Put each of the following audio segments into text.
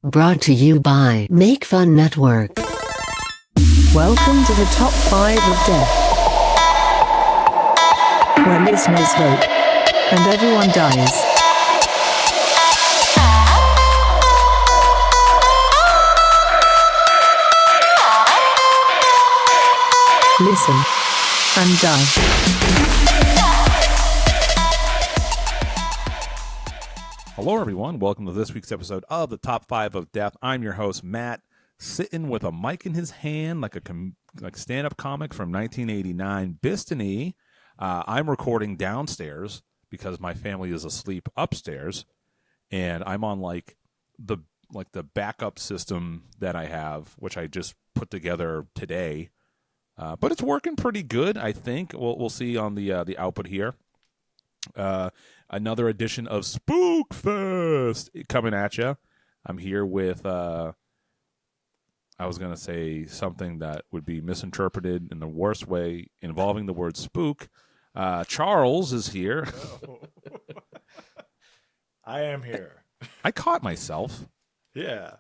Brought to you by Make Fun Network. Welcome to the Top 5 of Death, where listeners vote, and everyone dies. Listen and die. Hello, everyone. Welcome to this week's episode of the Top 5 of Death. I'm your host, Matt, sitting with a mic in his hand like a stand-up comic from 1989, Bistany. I'm recording downstairs because my family is asleep upstairs, and I'm on the backup system that I have, which I just put together today. But it's working pretty good, I think. We'll see on the output here. Another edition of Spookfest coming at you. I'm here with, I was going to say something that would be misinterpreted in the worst way involving the word spook. Charles is here. I am here. I caught myself. Yeah.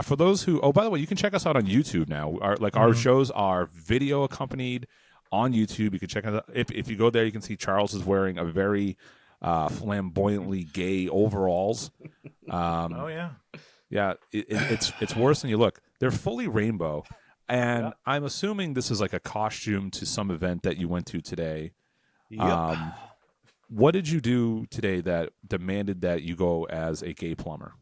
For those who, by the way, you can check us out on YouTube now. Our shows are video accompanied on YouTube. You can check us out. If you go there, you can see Charles is wearing a very flamboyantly gay overalls. Oh yeah. Yeah, it's worse than you look. They're fully rainbow, and I'm assuming this is like a costume to some event that you went to today. Yep. What did you do today that demanded that you go as a gay plumber?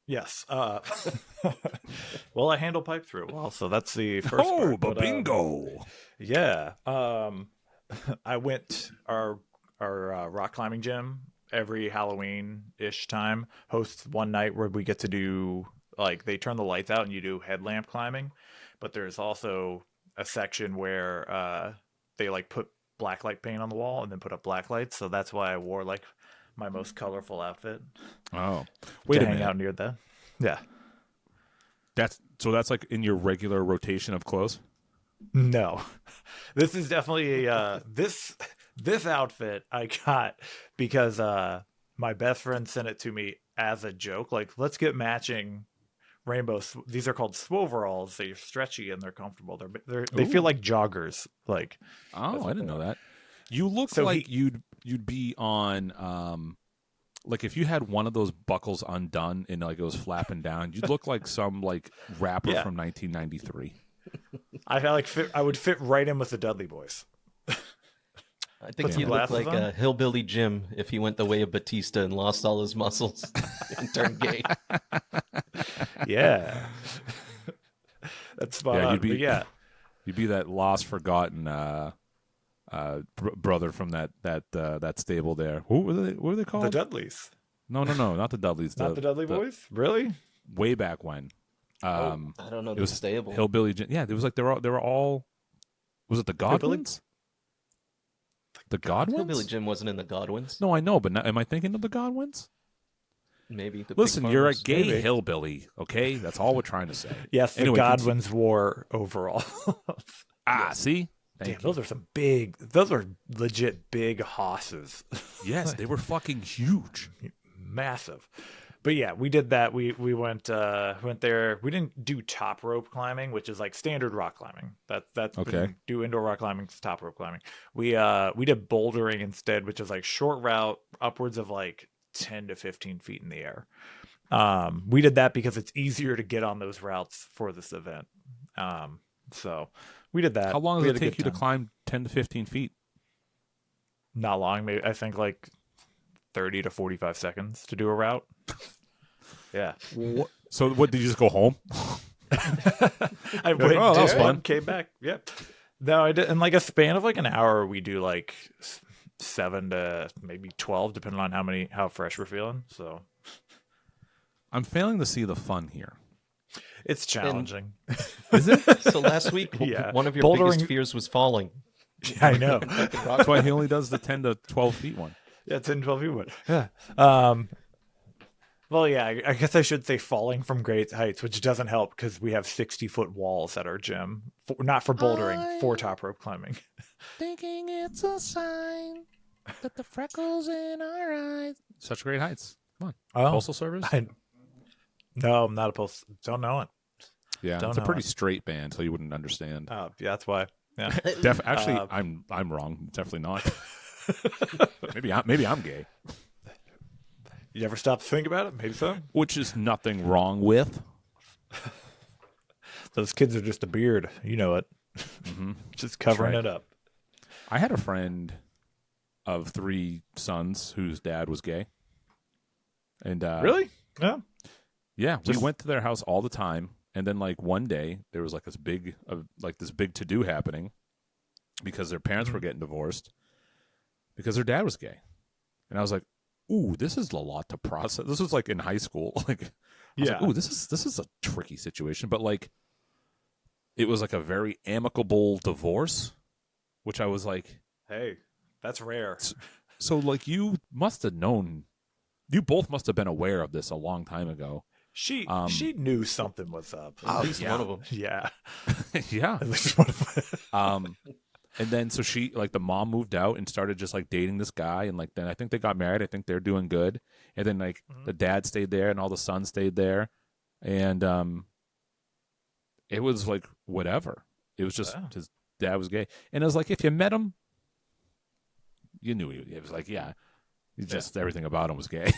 Yes. Well, I handle pipe through well, so that's the first part. But, bingo! Yeah. I went our rock climbing gym every Halloween-ish time hosts one night where we get to do they turn the lights out and you do headlamp climbing, but there's also a section where they put black light paint on the wall and then put up black lights. So that's why I wore my most colorful outfit. Oh, wait to a hang minute. out near that. Yeah. That's in your regular rotation of clothes? No, this is definitely this outfit I got because my best friend sent it to me as a joke. Let's get matching rainbow. These are called swoveralls. They're stretchy and they're comfortable. They feel like joggers. Oh, I didn't know that. You look you'd be on if you had one of those buckles undone and it was flapping down, you'd look like some rapper from 1993. I would fit right in with the Dudley Boys. I think he looked like a hillbilly Jim if he went the way of Batista and lost all his muscles and turned gay. Yeah. That's spot on. You'd be that lost, forgotten brother from that stable there. What were they called? The Dudleys. No, not the Dudleys. Not the Dudley Boys? Really? Way back when. I don't know. It was stable. Hillbilly. Yeah, it was they were all. Was it the Godwins? The Godwins? Hillbilly Jim wasn't in the Godwins. No, I know, but am I thinking of the Godwins? Maybe. Listen, you're a gay hillbilly, okay? That's all we're trying to say. Yes, the Godwins wore overall. See? Those are legit big hosses. Yes, they were fucking huge. Massive. But yeah, we did that. We went there. We didn't do top rope climbing, which is standard rock climbing. That's okay. Do indoor rock climbing, top rope climbing. We did bouldering instead, which is short route, upwards of 10 to 15 feet in the air. We did that because it's easier to get on those routes for this event. So we did that. How long does it take you to climb 10 to 15 feet? Not long. Maybe I think 30 to 45 seconds to do a route. Yeah. So what, did you just go home? I went that was fun. Came back. Yep. No, I did in a span of an hour. We do 7 to maybe 12, depending on how fresh we're feeling. So I'm failing to see the fun here. It's challenging. Is it? So last week, one of your biggest fears was falling. I know. That's why he only does the 10 to 12 feet one. Yeah, 10, 12 feet one. Yeah. Well, yeah, I guess I should say falling from great heights, which doesn't help because we have 60-foot walls at our gym. Not for bouldering, for top rope climbing. Thinking it's a sign that the freckles in our eyes. Such great heights. Come on. Oh, Postal Service? No, I'm not opposed. Don't know it. Yeah, Don't it's a know pretty it. straight band, so you wouldn't understand. Yeah, that's why. Yeah. Actually, I'm wrong. Definitely not. maybe I'm gay, You ever stop to think about it? Maybe so. which is nothing wrong with. Those kids are just a beard. You know it. Just covering right. it up. I had a friend of 3 sons whose dad was gay, and Really? Yeah. yeah, Just- we went to their house all the time. And then, like, one day, there was like this big to do happening because their parents were getting divorced because their dad was gay. And I was like, "Ooh, this is a lot to process." This was like in high school. Like, I was like, "Ooh, this is a tricky situation." But like, it was like a very amicable divorce, which I was like, Hey, that's rare. so like you must have known, you both must have been aware of this a long time ago. She knew something was up. At least yeah. one of them. Yeah. Yeah. At least one of them. And then so she, like, the mom moved out and started just like dating this guy, and like then I think they got married. I think they're doing good. And then like the dad stayed there and all the sons stayed there, and it was like whatever. It was just his dad was gay, and it was like if you met him, you knew it was like he just everything about him was gay.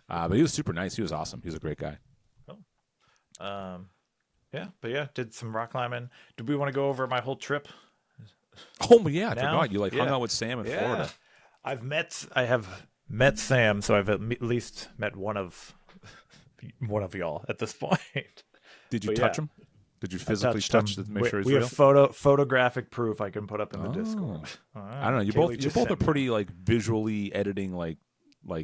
But he was super nice. He was awesome. He was a great guy. Yeah, but yeah, did some rock climbing. Did we want to go over my whole trip? Oh yeah, I Now? forgot you hung Yeah. out with Sam in Florida. I have met Sam, so I've at least met one of y'all at this point. Did you But touch yeah. him? Did you physically Touched touch him. to make sure he's we real? have photographic proof I can put up in the Discord. I don't know. You Kaylee both are sent me pretty like visually editing like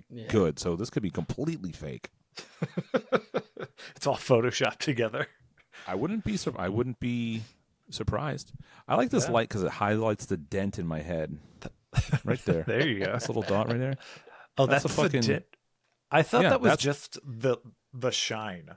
Yeah. good. So this could be completely fake. It's all photoshopped together. I wouldn't be surprised. I like this light because it highlights the dent in my head, right there. There you go. This little dot right there. Oh, That's that's a the fucking- dent. I thought Yeah, that was that's- just the shine.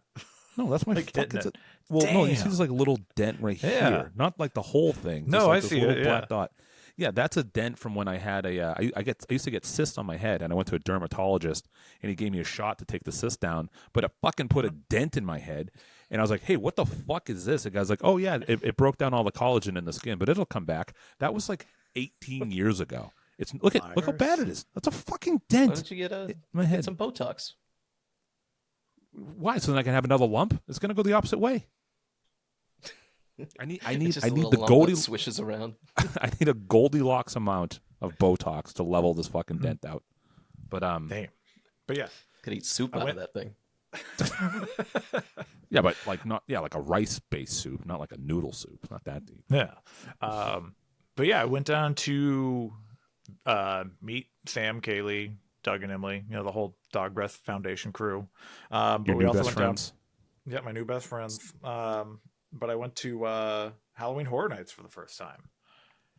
No, that's my Like fucking. hitting it. Well, no, you see Damn. this like little dent right Yeah. here, not like the whole thing. No, just, like I this see little it, black yeah. dot. Yeah, that's a dent from when I had I used to get cysts on my head, and I went to a dermatologist, and he gave me a shot to take the cyst down, but it fucking put a dent in my head, and I was like, hey, what the fuck is this? The guy's like, oh yeah, it broke down all the collagen in the skin, but it'll come back. That was like 18 years ago. It's look how bad it is. That's a fucking Why dent don't you get in my head. some Botox? Why? So then I can have another lump? It's gonna go the opposite way. I need It's just I a need little the lump Goldie. that swishes around. I need a Goldilocks amount of Botox to level this fucking dent out. But Damn. But yeah, Could eat soup out of that thing. yeah, but like a rice-based soup, not like a noodle soup, not that deep. yeah. But yeah, I went down to meet Sam, Kaylee, Doug, and Emily. You know, the whole Dog Breath Foundation crew. But Your we new also best went friends. down. Yeah, my new best friends. But I went to Halloween Horror Nights for the first time.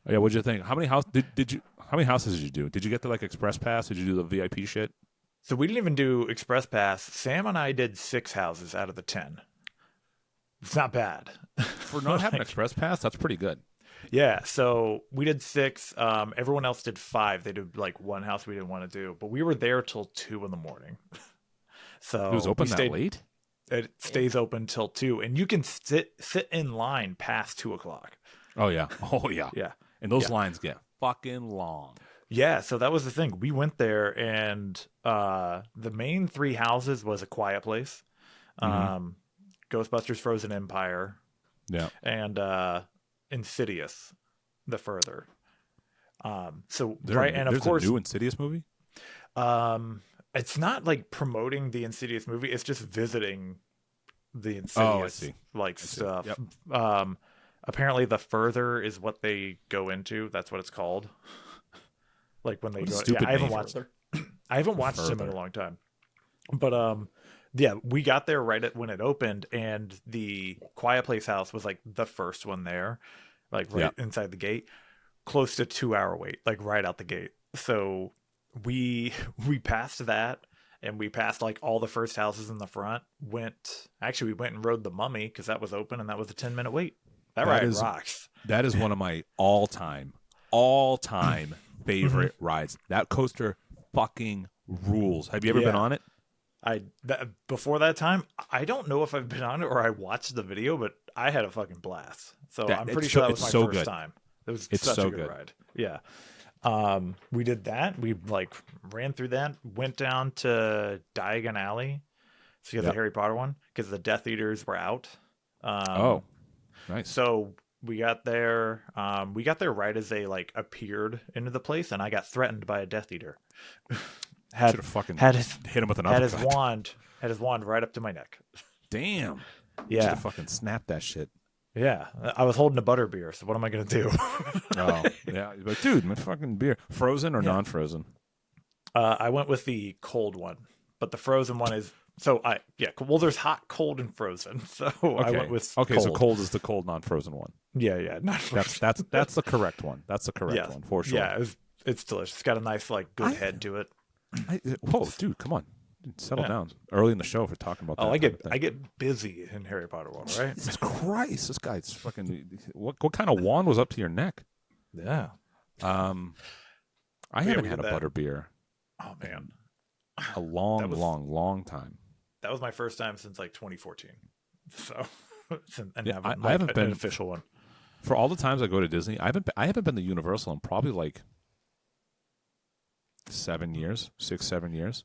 Oh, yeah, what'd you think? How many houses did you do? Did you get the like express pass? Did you do the VIP shit? So we didn't even do Express Pass. Sam and I did 6 houses out of the 10. It's not bad. For not having express pass, that's pretty good. Yeah, so we did 6. Everyone else did 5. They did like one house we didn't want to do, but we were there till 2 in the morning. So It was open we that stayed, late? It stays open till 2, and you can sit in line past 2:00. Oh yeah. Oh yeah. Yeah, And those Yeah. lines get fucking long. yeah. So that was the thing. We went there, and the main 3 houses was A Quiet Place, Ghostbusters: Frozen Empire, Yeah. and Insidious, The Further. So There- right, and of there's course, a new Insidious movie? it's not like promoting the Insidious movie. It's just visiting the Oh, I Insidious see. like see. stuff. Yep. Apparently, The Further is what they go into. That's what it's called. Like when they What a go. stupid Yeah, I haven't name. watched. I haven't watched them in Further. a long time. But yeah, we got there when it opened, and the Quiet Place house was like the first one there, like right inside the gate, close to 2-hour wait, like right out the gate. So we passed that, and we passed like all the first houses in the front. We went and rode the Mummy because that was open, and that was a 10-minute wait. That ride rocks. That is one of my all-time favorite rides. That coaster fucking rules. Have you ever been on it? Before that time, I don't know if I've been on it or I watched the video, but I had a fucking blast. So I'm pretty sure that was my first time. It was such a good ride. Yeah. We did that. We like ran through that, went down to Diagon Alley. So you got the Harry Potter one because the Death Eaters were out. Nice. So we got there. We got there right as they like appeared into the place, and I got threatened by a Death Eater. Should have fucking hit him with an uppercut. Had his wand right up to my neck. Damn. Yeah. Should have fucking snapped that shit. Yeah. I was holding a butterbeer, so what am I gonna do? Oh yeah. But dude, my fucking beer. Frozen or non-frozen? I went with the cold one, but the frozen one is well, there's hot, cold, and frozen. So I went with cold. So cold is the cold non-frozen one. Yeah, not frozen. That's the correct one. That's the correct one for sure. Yeah, it's delicious. It's got a nice like good head to it. Whoa, dude, come on, settle down. Early in the show, if we're talking about that. I get busy in Harry Potter world, right? Jesus Christ, this guy's fucking. What kind of wand was up to your neck? Yeah. I haven't had a butter beer. Oh man, a long time. That was my first time since like 2014. So, I haven't been an official one. For all the times I go to Disney, I haven't been to Universal in probably like 7 years, 6-7 years.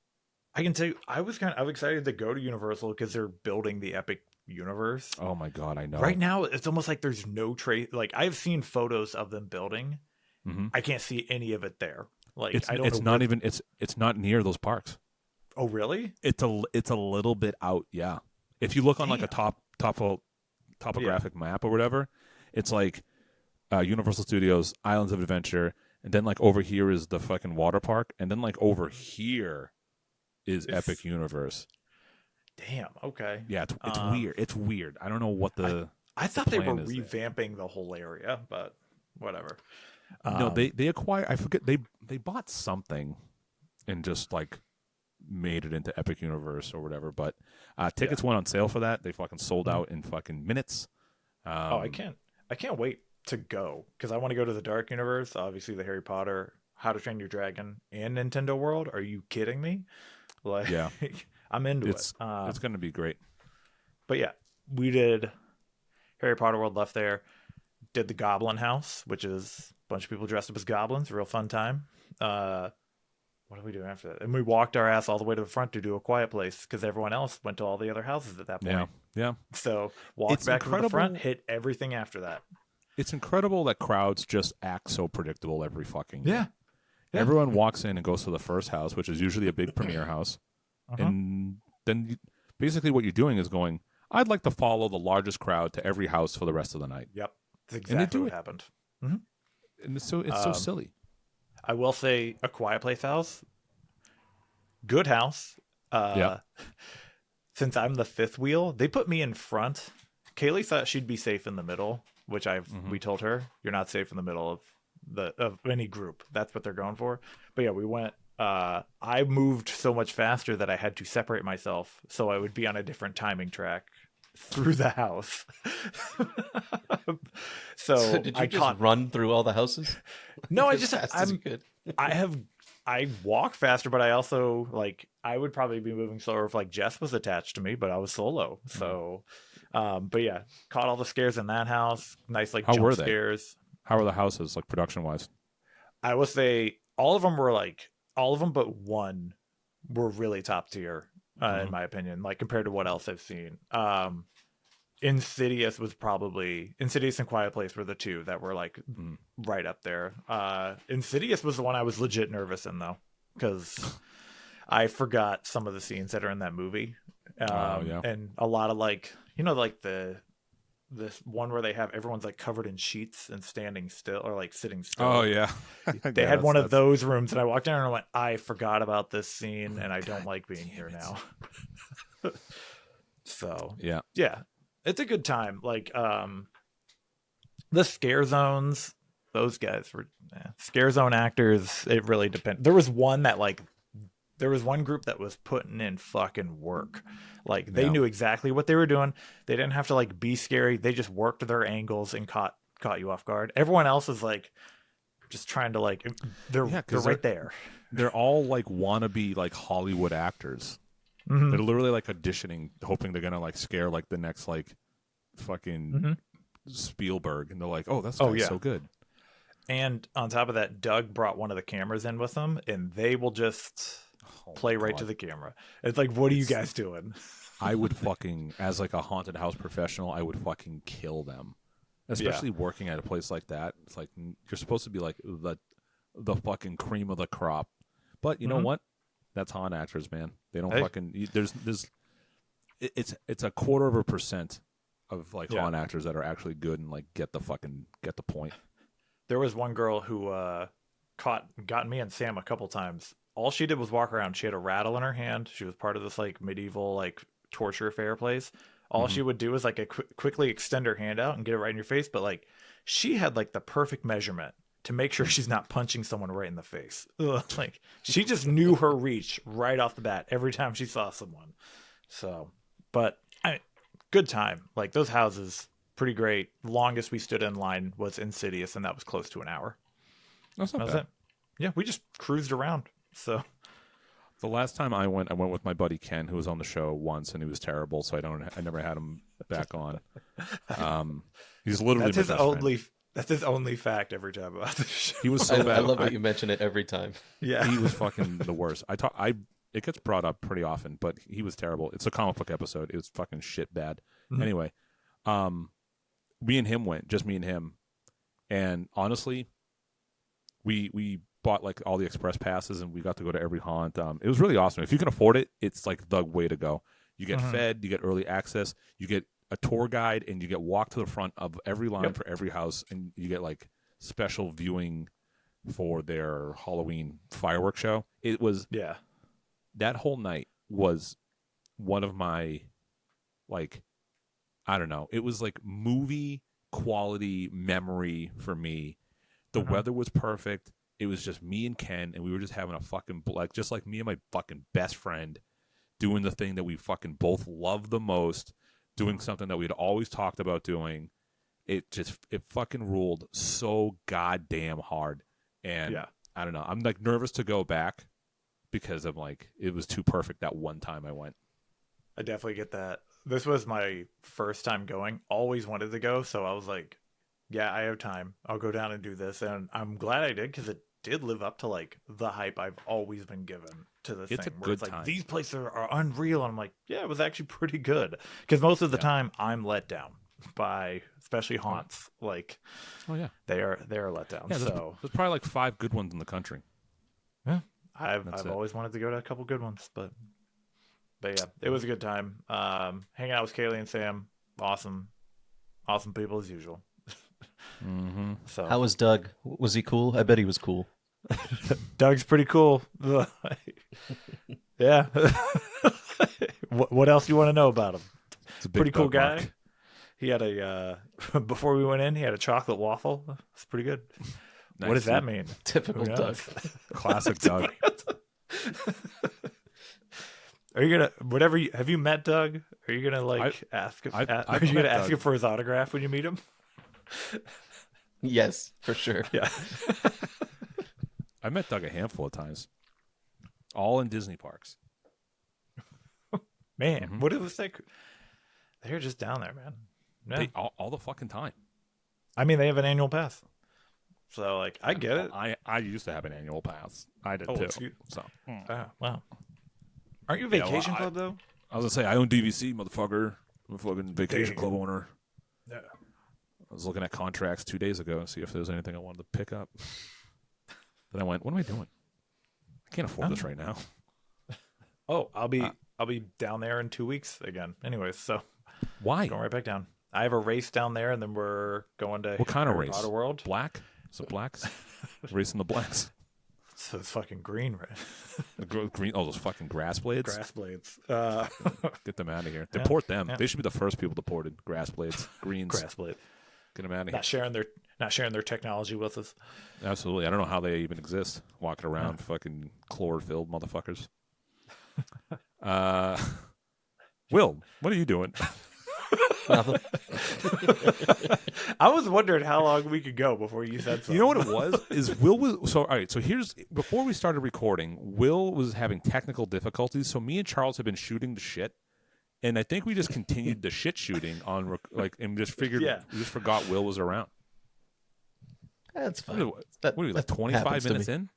I can tell you, I was excited to go to Universal because they're building the Epic Universe. Oh my god, I know. Right now, it's almost like there's no trace. Like I've seen photos of them building. Mm-hmm. I can't see any of it there. Like it's not near those parks. Oh really? It's a little bit out. Yeah. If you look on like a topographic map or whatever, it's like Universal Studios, Islands of Adventure, and then like over here is the fucking water park, and then like over here is Epic Universe. Damn. Okay. Yeah, it's weird. It's weird. I don't know what I thought they were revamping the whole area, but whatever. No, they acquired. I forget they bought something, and just like made it into Epic Universe or whatever. But tickets went on sale for that. They fucking sold out in fucking minutes. I can't wait to go because I want to go to the Dark Universe. Obviously, the Harry Potter, How to Train Your Dragon, and Nintendo World. Are you kidding me? Like, yeah, I'm into it. It's going to be great. But yeah, we did Harry Potter World, left there. Did the Goblin House, which is a bunch of people dressed up as goblins. Real fun time. What are we doing after that? And we walked our ass all the way to the front to do A Quiet Place because everyone else went to all the other houses at that point. Yeah. So walked back to the front, hit everything after that. It's incredible that crowds just act so predictable every fucking year. Yeah. Everyone walks in and goes to the first house, which is usually a big premiere house. And then basically what you're doing is going, I'd like to follow the largest crowd to every house for the rest of the night. Yep. That's exactly what happened. Mm-hmm. And it's so silly. I will say A Quiet Place house, good house. Since I'm the fifth wheel, they put me in front. Kaylee thought she'd be safe in the middle, which we told her you're not safe in the middle of any group. That's what they're going for. But yeah, we went. I moved so much faster that I had to separate myself so I would be on a different timing track through the house. so did you just run through all the houses? No, I walk faster, but I also I would probably be moving slower if Jess was attached to me, but I was solo. So, but yeah, caught all the scares in that house. Nice jump scares. How were the houses production wise? I will say all of them but one were really top tier in my opinion. Compared to what else I've seen. Insidious and Quiet Place were the two that were right up there. Insidious was the one I was legit nervous in though, because I forgot some of the scenes that are in that movie. And a lot of this one where they have everyone's covered in sheets and standing still or sitting still. Oh yeah. They had one of those rooms and I walked in and I went, I forgot about this scene and I don't like being here now. So yeah. It's a good time. The scare zones, those guys were scare zone actors. It really depends. There was one group that was putting in fucking work. They knew exactly what they were doing. They didn't have to be scary. They just worked their angles and caught you off guard. Everyone else is just trying to they're right there. They're all wannabe Hollywood actors. Mhm. They're literally like auditioning, hoping they're gonna like scare like the next like fucking Mhm. Spielberg, and they're like, "Oh, that's Oh, yeah. so good." And on top of that, Doug brought one of the cameras in with him, and they will just Oh, play my right God. to the camera. It's like, what are you It's- guys doing? I would fucking, as like a haunted house professional, I would fucking kill them. Especially working at a place like that. It's like you're supposed to be like the fucking cream of the crop. But you know Mhm. what? That's haunt actors, man. They don't Hey. fucking. There's it's a 1/4% of like Yeah. haunt actors that are actually good and like get the point. There was one girl who got me and Sam a couple times. All she did was walk around. She had a rattle in her hand. She was part of this like medieval like torture fair place. All she would do is like quickly extend her hand out and get it right in your face. But like she had like the perfect measurement to make sure she's not punching someone right in the face. Ugh. Like she just knew her reach right off the bat every time she saw someone. So, but good time. Like those houses, pretty great. Longest we stood in line was Insidious, and that was close to an hour. That's not That was bad. it. Yeah, we just cruised around. So The last time I went with my buddy Ken, who was on the show once, and he was terrible. So I never had him back on. He's literally that's my his best only. friend. That's his only fact every time about the show. He was so I bad. love that you mention it every time. Yeah, He was fucking the worst. It gets brought up pretty often, but he was terrible. It's a comic book episode. It was fucking shit bad. Mhm. Anyway, me and him went, just me and him, and honestly, we bought like all the express passes, and we got to go to every haunt. It was really awesome. If you can afford it, it's like the way to go. You get fed, you get early access, you get a tour guide, and you get walked to the front of every line for every house, and you get like special viewing for their Halloween fireworks show. It was yeah. that whole night was one of my, like, I don't know. It was like movie quality memory for me. The weather was perfect. It was just me and Ken, and we were just having a fucking, like, just like me and my fucking best friend doing the thing that we fucking both love the most, doing something that we'd always talked about doing. It fucking ruled so goddamn hard. And Yeah. I don't know. I'm like nervous to go back because I'm like, it was too perfect that one time I went. I definitely get that. This was my first time going. Always wanted to go, so I was like, yeah, I have time. I'll go down and do this. And I'm glad I did, because it did live up to like the hype I've always been given to this It's a thing. Where good it's like, time. these places are unreal. And I'm like, yeah, it was actually pretty good. Because most of the time I'm let down by especially haunts. Like Oh yeah. they are let down. Yeah, So there's probably like 5 good ones in the country. I've That's it. always wanted to go to a couple good ones, but yeah, it was a good time. Hanging out with Kaylee and Sam, awesome people as usual. Mm-hmm. So How was Doug? Was he cool? I bet he was cool. Doug's pretty cool. Yeah. What else do you want to know about him? It's a big Pretty cool Doug guy. mark. He had a before we went in, he had a chocolate waffle. It's pretty good. What Nice. does that mean? Typical Who Doug. knows? Classic Doug. Are you gonna have you met Doug? Are you gonna like ask him? I've Are you met gonna ask Doug. him for his autograph when you meet him? Yes, for sure. Yeah. I met Doug a handful of times, all in Disney parks. Man, Mhm. what it was like. They're just down there, man. Yeah. All the fucking time. I mean, they have an annual pass, so like I get it. I used to have an annual pass. I did Oh, too. excuse- So Wow. Aren't you a Yeah, well, vacation club though? I was gonna say I own DVC, motherfucker. I'm a fucking vacation Dang. club owner. Yeah. I was looking at contracts 2 days ago to see if there was anything I wanted to pick up. Then I went, what am I doing? I can't afford this right now. Oh, I'll be down there in 2 weeks again. Anyways, so Why? going right back down. I have a race down there, and then we're going to What kind of Harry race? Potter World. Black? So blacks? Racing the blacks. So it's fucking green, right? The green, those fucking grass blades. Grass blades. Get them out of here. Deport them. yeah. They should be the first people deported. Grass blades, greens. Grass blade. Get them out of here. Not sharing their technology with us. Absolutely. I don't know how they even exist. Walking around, fucking chlor-filled motherfuckers. Will, what are you doing? Nothing. I was wondering how long we could go before you said something. You know what it was? Is Will was so all right. So here's before we started recording, Will was having technical difficulties. So me and Charles have been shooting the shit, and I think we just continued the shit shooting on and just figured we just forgot Will was around. That's fine. What are we like 25 minutes in?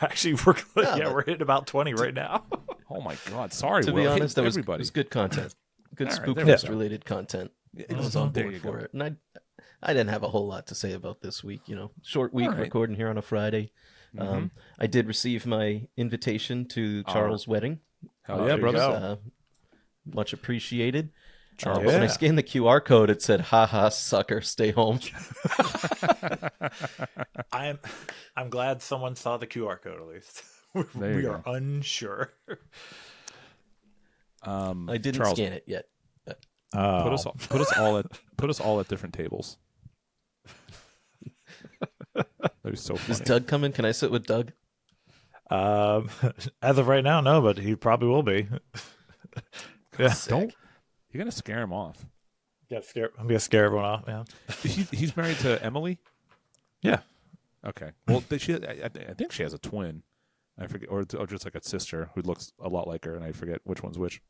Actually, we're hitting about 20 right now. Oh my god! Sorry, To Will. be honest, that everybody. was good content. Good All right, there Spookfest we go. related content. Yeah, I was on there board you for go. it, and I didn't have a whole lot to say about this week. Short week All right. recording here on a Friday. Mhm. I did receive my invitation to Charles' wedding. Hell Oh, yeah, there you brother! go. Much appreciated. Charles. But when I Yeah. scanned the QR code, it said, "Haha, sucker, stay home." I'm glad someone saw the QR code at least. There you We go. are unsure. I didn't Charles, scan it yet. put us all at different tables. That'd be so Is funny. Doug coming? Can I sit with Doug? As of right now, no, but he probably will be. Yeah. Don't you're gonna scare him off. I'm gonna scare everyone off. Yeah. He's married to Emily. Yeah. Okay. Well, I think she has a twin. I forget, or just like a sister who looks a lot like her, and I forget which one's which.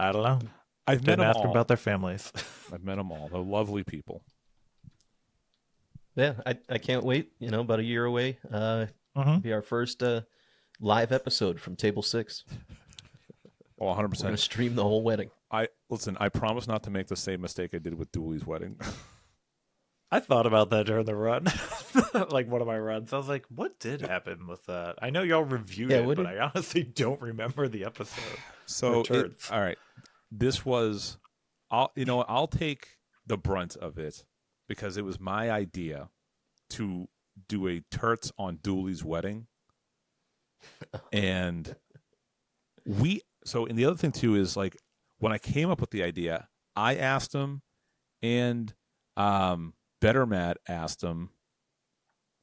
I don't know. I've met Didn't them ask all. them about their families. I've met them all. They're lovely people. Yeah, I can't wait. About a year away. Be our first live episode from Table 6. Oh, 100%. We're going to stream the whole wedding. I promise not to make the same mistake I did with Dooley's wedding. I thought about that during the run, like one of my runs. I was like, "What did happen with that?" I know y'all reviewed it, but I honestly don't remember the episode. So, all right, this was, I'll take the brunt of it because it was my idea to do a Turts on Dooley's wedding, and and the other thing too is like when I came up with the idea, I asked him, and Better Matt asked him,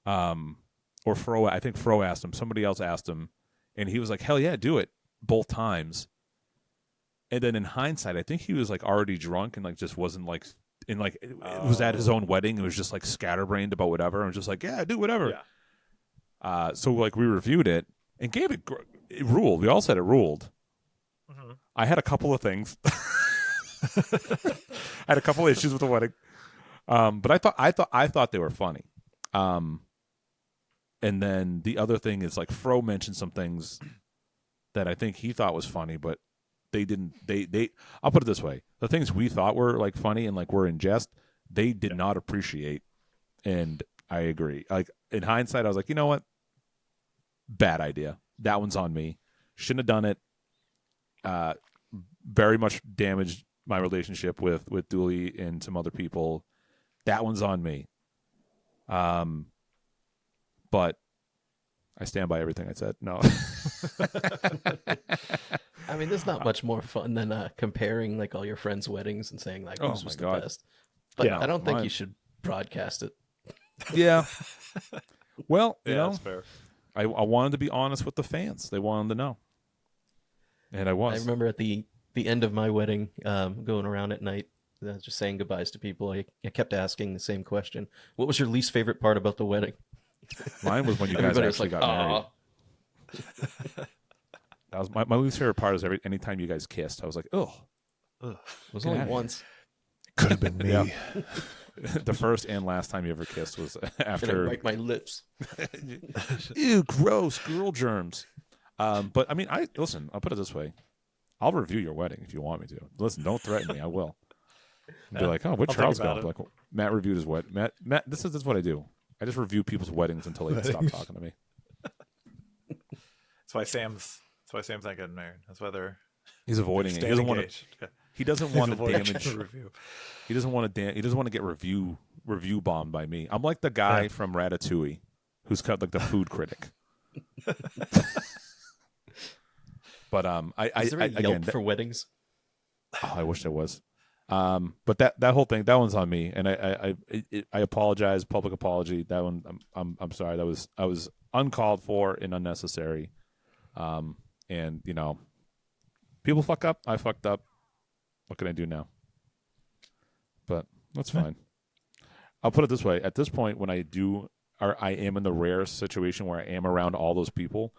or Fro. I think Fro asked him. Somebody else asked him, and he was like, "Hell yeah, do it!" Both times. And then in hindsight, I think he was like already drunk and like just wasn't like it was at his own wedding. It was just like scatterbrained about whatever. And was just like, yeah, do whatever. Yeah. So like we reviewed it and gave it ruled. We all said it ruled. Mm-hmm. I had a couple of things. I had a couple of issues with the wedding. But I thought they were funny. And then the other thing is like Fro mentioned some things that I think he thought was funny, but they didn't. I'll put it this way: the things we thought were like funny and like were in jest, they did not appreciate. And I agree. Like in hindsight, I was like, you know what? Bad idea. That one's on me. Shouldn't have done it. Very much damaged my relationship with Dooley and some other people. That one's on me. But I stand by everything I said. No. I mean, there's not much more fun than comparing like all your friends' weddings and saying like whose was the best. But Yeah, I don't think you should broadcast it. Yeah. Well, you know, that's fair. I wanted to be honest with the fans. They wanted to know. And I was. I remember at the end of my wedding, going around at night, just saying goodbyes to people. I kept asking the same question. What was your least favorite part about the wedding? Mine was when you guys Everybody was actually like, got married. "Aw." That was my least favorite part. Is anytime you guys kissed, I was like, oh. It was only Yeah. once. Could have been me. Yeah. The first and last time you ever kissed was And I after. wiped my lips. Ew, gross, girl germs. But I mean, listen. I'll put it this way: I'll review your wedding if you want me to. Listen, don't threaten me. I will. And be like, oh, where'd I'll Charles think go? about it. Like, Matt reviewed his wedding. Matt, this is what I do. I just review people's weddings until they stop talking to me. That's why Sam's not getting married. That's why they're He's avoiding it. He staying doesn't want to. engaged. He doesn't He's want to avoiding damage. review. He doesn't want to. He doesn't want to get review bombed by me. I'm like the guy Yeah. from Ratatouille, who's kind of like the food critic. But Is there a Yelp again, for weddings? I wish there was. But that whole thing, that one's on me, and I apologize, public apology. That one, I'm sorry. I was uncalled for and unnecessary. And you know, people fuck up. I fucked up. What can I do now? But that's fine. I'll put it this way. At this point, when I am in the rare situation where I am around all those people,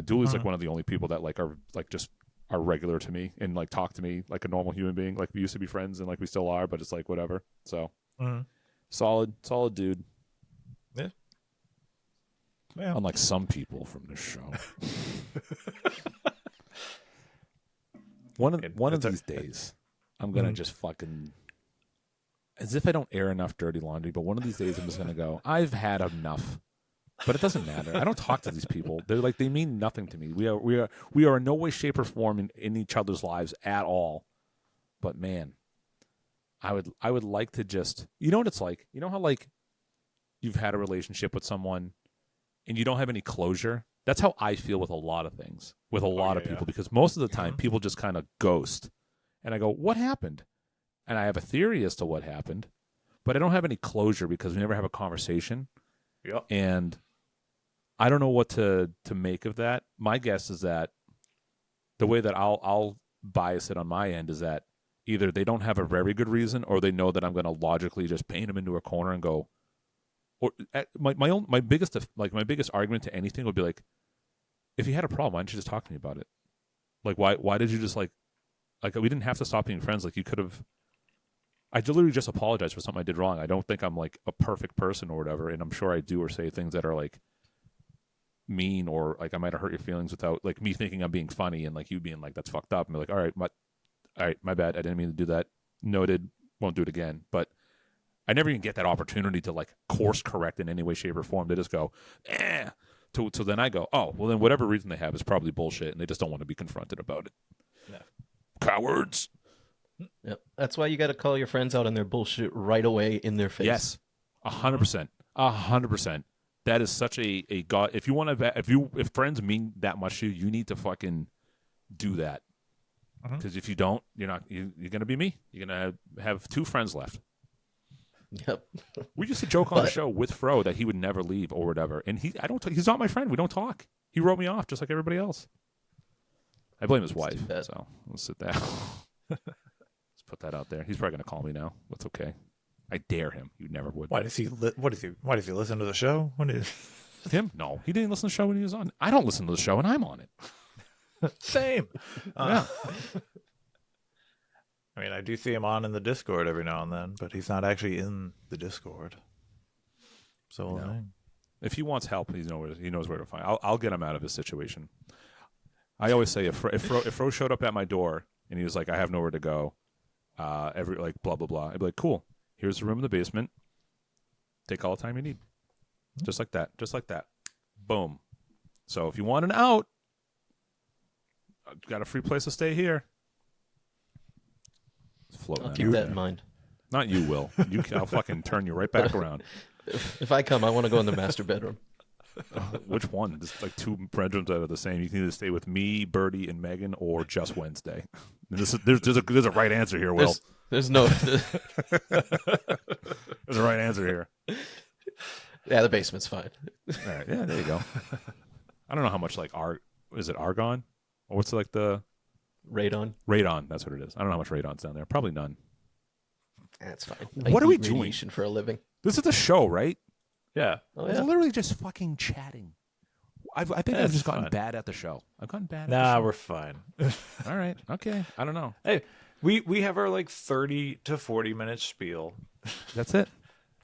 Dooley's like one of the only people that like are like just are regular to me and like talk to me like a normal human being. Like we used to be friends and like we still are, but it's like whatever. So solid dude. Yeah. Unlike some people from this show. One of these days, I'm gonna just fucking, as if I don't air enough dirty laundry, but one of these days I'm just gonna go, I've had enough. But it doesn't matter. I don't talk to these people. They're like, they mean nothing to me. We are in no way, shape, or form in each other's lives at all. But man, I would like to just, you know what it's like? You know how like you've had a relationship with someone and you don't have any closure? That's how I feel with a lot of things, with a lot of people, because most of the time people just kind of ghost. And I go, what happened? And I have a theory as to what happened, but I don't have any closure because we never have a conversation. Yep. And I don't know what to make of that. My guess is that the way that I'll bias it on my end is that either they don't have a very good reason or they know that I'm going to logically just paint them into a corner and go, or my biggest argument to anything would be like, if you had a problem, why didn't you just talk to me about it? Like, why did you just like we didn't have to stop being friends. Like you could have, I literally just apologized for something I did wrong. I don't think I'm like a perfect person or whatever. And I'm sure I do or say things that are like mean or like I might have hurt your feelings without like me thinking I'm being funny and like you being like, that's fucked up. And be like, all right, my bad. I didn't mean to do that. Noted. Won't do it again. But I never even get that opportunity to like course correct in any way, shape, or form. They just go, eh. So then I go, oh, well then whatever reason they have is probably bullshit and they just don't want to be confronted about it. Yeah. Cowards. Yep. That's why you got to call your friends out on their bullshit right away in their face. Yes. 100%. 100%. That is such a god. If you want to, if friends mean that much to you, you need to fucking do that. Because if you don't, you're going to be me. You're going to have 2 friends left. Yep. We used to joke on the show with Fro that he would never leave or whatever, and he's not my friend. We don't talk. He wrote me off just like everybody else. I blame his wife. So let's sit down. Let's put that out there. He's probably gonna call me now. That's okay. I dare him. You never would. Why does he listen to the show? Him? No, he didn't listen to the show when he was on. I don't listen to the show, and I'm on it. Same. Yeah. I mean, I do see him on in the Discord every now and then, but he's not actually in the Discord. So no. If he wants help, he knows where to find. I'll get him out of his situation. I always say if Fro showed up at my door and he was like, I have nowhere to go, every like blah blah blah, I'd be like, cool. Here's the room in the basement. Take all the time you need. Just like that. Just like that. Boom. So if you want an out, I've got a free place to stay here. I'll keep that in mind. Not you, Will. I'll fucking turn you right back around. If I come, I want to go in the master bedroom. Which one? There's like 2 bedrooms that are the same. You can either stay with me, Birdie, and Megan, or just Wednesday. There's a right answer here, Will. There's no. There's a right answer here. Yeah, the basement's fine. All right, yeah, there you go. I don't know how much like is it argon, or what's like the radon? Radon, that's what it is. I don't know how much radon's down there. Probably none. That's fine. What are we doing for a living? This is a show, right? Yeah. Oh, yeah. We're literally just fucking chatting. I think I've just gotten bad at the show. I've gotten bad. Nah, we're fine. All right. Okay. I don't know. Hey, we have our like 30 to 40 minute spiel. That's it.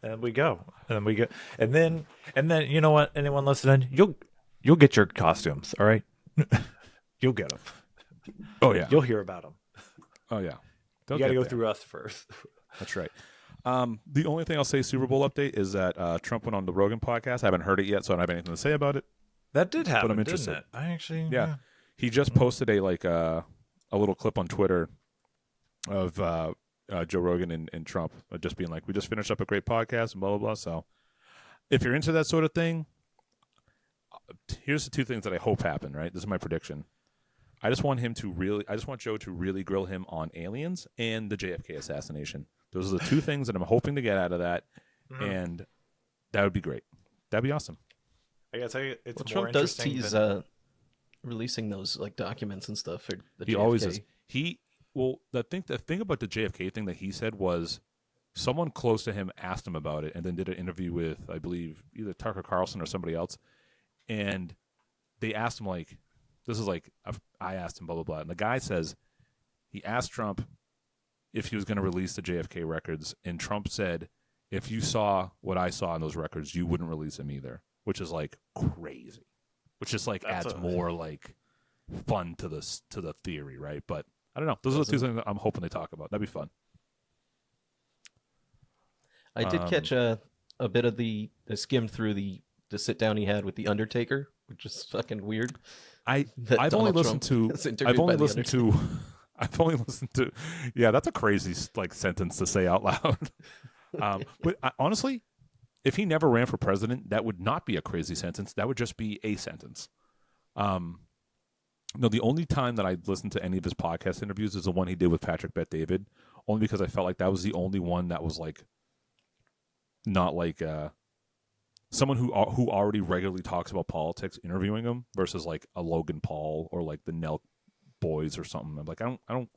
And we go. And we go. And then you know what? Anyone listening, you'll get your costumes. All right. You'll get them. Oh yeah. You'll hear about them. Oh yeah. You got to go through us first. That's right. The only thing I'll say Super Bowl update is that Trump went on the Rogan podcast. I haven't heard it yet, so I don't have anything to say about it. That did happen, but I'm interested. Didn't it? I actually, yeah. He just posted a little clip on Twitter of Joe Rogan and Trump just being like, we just finished up a great podcast and blah, blah, blah. So if you're into that sort of thing, here's the 2 things that I hope happen, right? This is my prediction. I just want Joe to really grill him on aliens and the JFK assassination. Those are the 2 things that I'm hoping to get out of that, and that would be great. That'd be awesome. I gotta tell you, it's more Trump does interesting tease releasing those like documents and stuff for the He JFK. always is. Well, the thing about the JFK thing that he said was someone close to him asked him about it and then did an interview with, I believe, either Tucker Carlson or somebody else. And they asked him, like, this is like, I asked him, blah, blah, blah. And the guy says he asked Trump if he was going to release the JFK records. And Trump said, if you saw what I saw in those records, you wouldn't release them either, which is like crazy, which just like adds more like fun to the theory, right? But I don't know. Those are the two things that I'm hoping they talk about. That'd be fun. I did catch a bit of the skim through the sit down he had with the Undertaker, which is fucking weird. I've only listened to. Yeah, that's a crazy like sentence to say out loud. But honestly, if he never ran for president, that would not be a crazy sentence. That would just be a sentence. No, the only time that I listened to any of his podcast interviews is the one he did with Patrick Bet-David, only because I felt like that was the only one that was like not like someone who already regularly talks about politics interviewing him versus like a Logan Paul or like the Nelk boys or something. I'm like, I don't,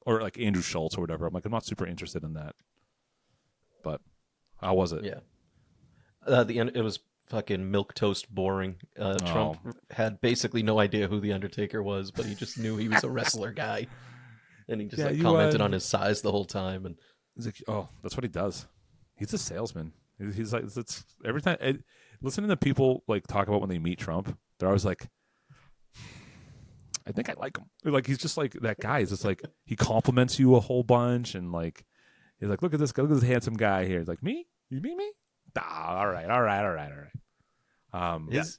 or like Andrew Schultz or whatever. I'm like, I'm not super interested in that. But how was it? Yeah, the end. It was fucking milquetoast boring. Trump had basically no idea who the Undertaker was, but he just knew he was a wrestler guy, and he just commented on his size the whole time. And he's like, oh, that's what he does. He's a salesman. He's like, it's every time. Listening to people like talk about when they meet Trump, they're always like, I think I like him. Like he's just like that guy. He's just like he compliments you a whole bunch, and like he's like, look at this guy, look at this handsome guy here. He's like, me? You mean me? All right.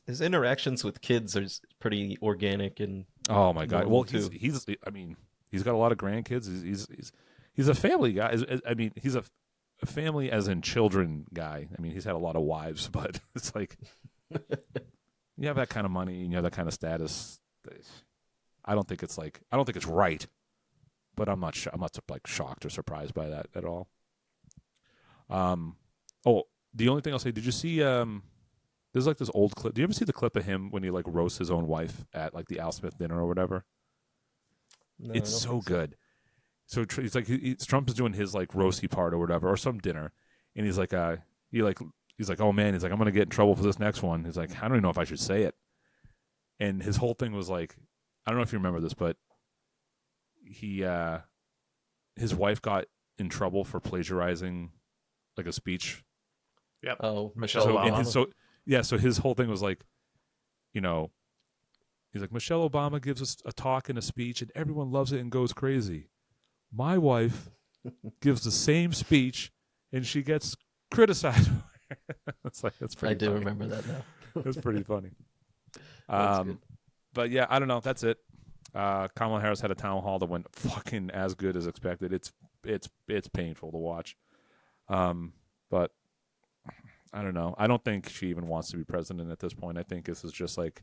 His interactions with kids are pretty organic and oh my god. Well, too. he's got a lot of grandkids. He's a family guy. I mean, he's a family as in children guy. I mean, he's had a lot of wives, but it's like you have that kind of money and you have that kind of status. I don't think it's right, but I'm not like shocked or surprised by that at all. The only thing I'll say, did you see there's like this old clip. Do you ever see the clip of him when he like roasts his own wife at like the Al Smith dinner or whatever? No, it's so good. So he's like Trump is doing his like roasty part or whatever, or some dinner, and he's like he's like, oh man, he's like, I'm gonna get in trouble for this next one. He's like, I don't even know if I should say it. And his whole thing was like, I don't know if you remember this, but his wife got in trouble for plagiarizing like a speech. Yep. Oh, Michelle Obama. So his whole thing was like, you know, he's like, Michelle Obama gives us a talk and a speech and everyone loves it and goes crazy. My wife gives the same speech and she gets criticized. It's like, that's pretty funny. Remember that now. That's pretty funny. That's good. But yeah, I don't know. That's it. Kamala Harris had a town hall that went fucking as good as expected. It's painful to watch. But I don't know. I don't think she even wants to be president at this point. I think this is just like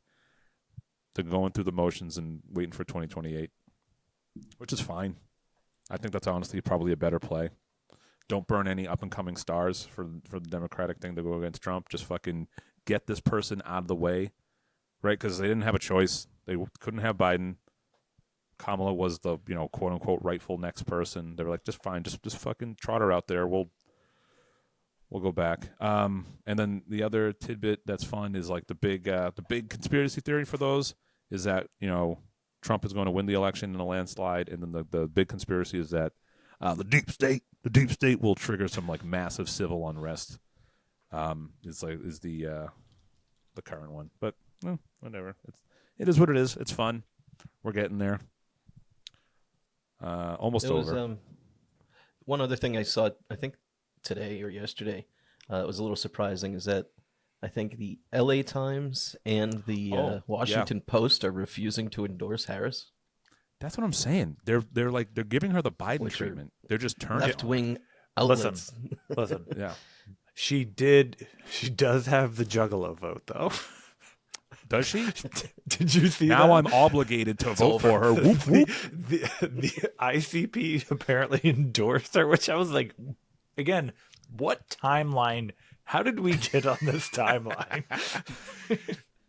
they're going through the motions and waiting for 2028, which is fine. I think that's honestly probably a better play. Don't burn any up-and-coming stars for the Democratic thing to go against Trump. Just fucking get this person out of the way, right? Because they didn't have a choice. They couldn't have Biden. Kamala was the, quote-unquote rightful next person. They were like, just fine. Just fucking trot her out there. We'll go back. And then the other tidbit that's fun is like the big conspiracy theory for those is that, Trump is going to win the election in a landslide. And then the big conspiracy is that the deep state will trigger some like massive civil unrest. Is the current one, but whatever. It is what it is. It's fun. We're getting there. Almost over. One other thing I saw, I think today or yesterday, it was a little surprising, is that I think the LA Times and the Washington Post are refusing to endorse Harris. That's what I'm saying. They're giving her the Biden treatment. They're just turning left-wing outlets. Listen. Yeah. She does have the Juggalo vote though. Does she? Did you see now that? I'm obligated to vote for her. Whoop, whoop. The ICP apparently endorsed her, which I was like, again, what timeline? How did we get on this timeline?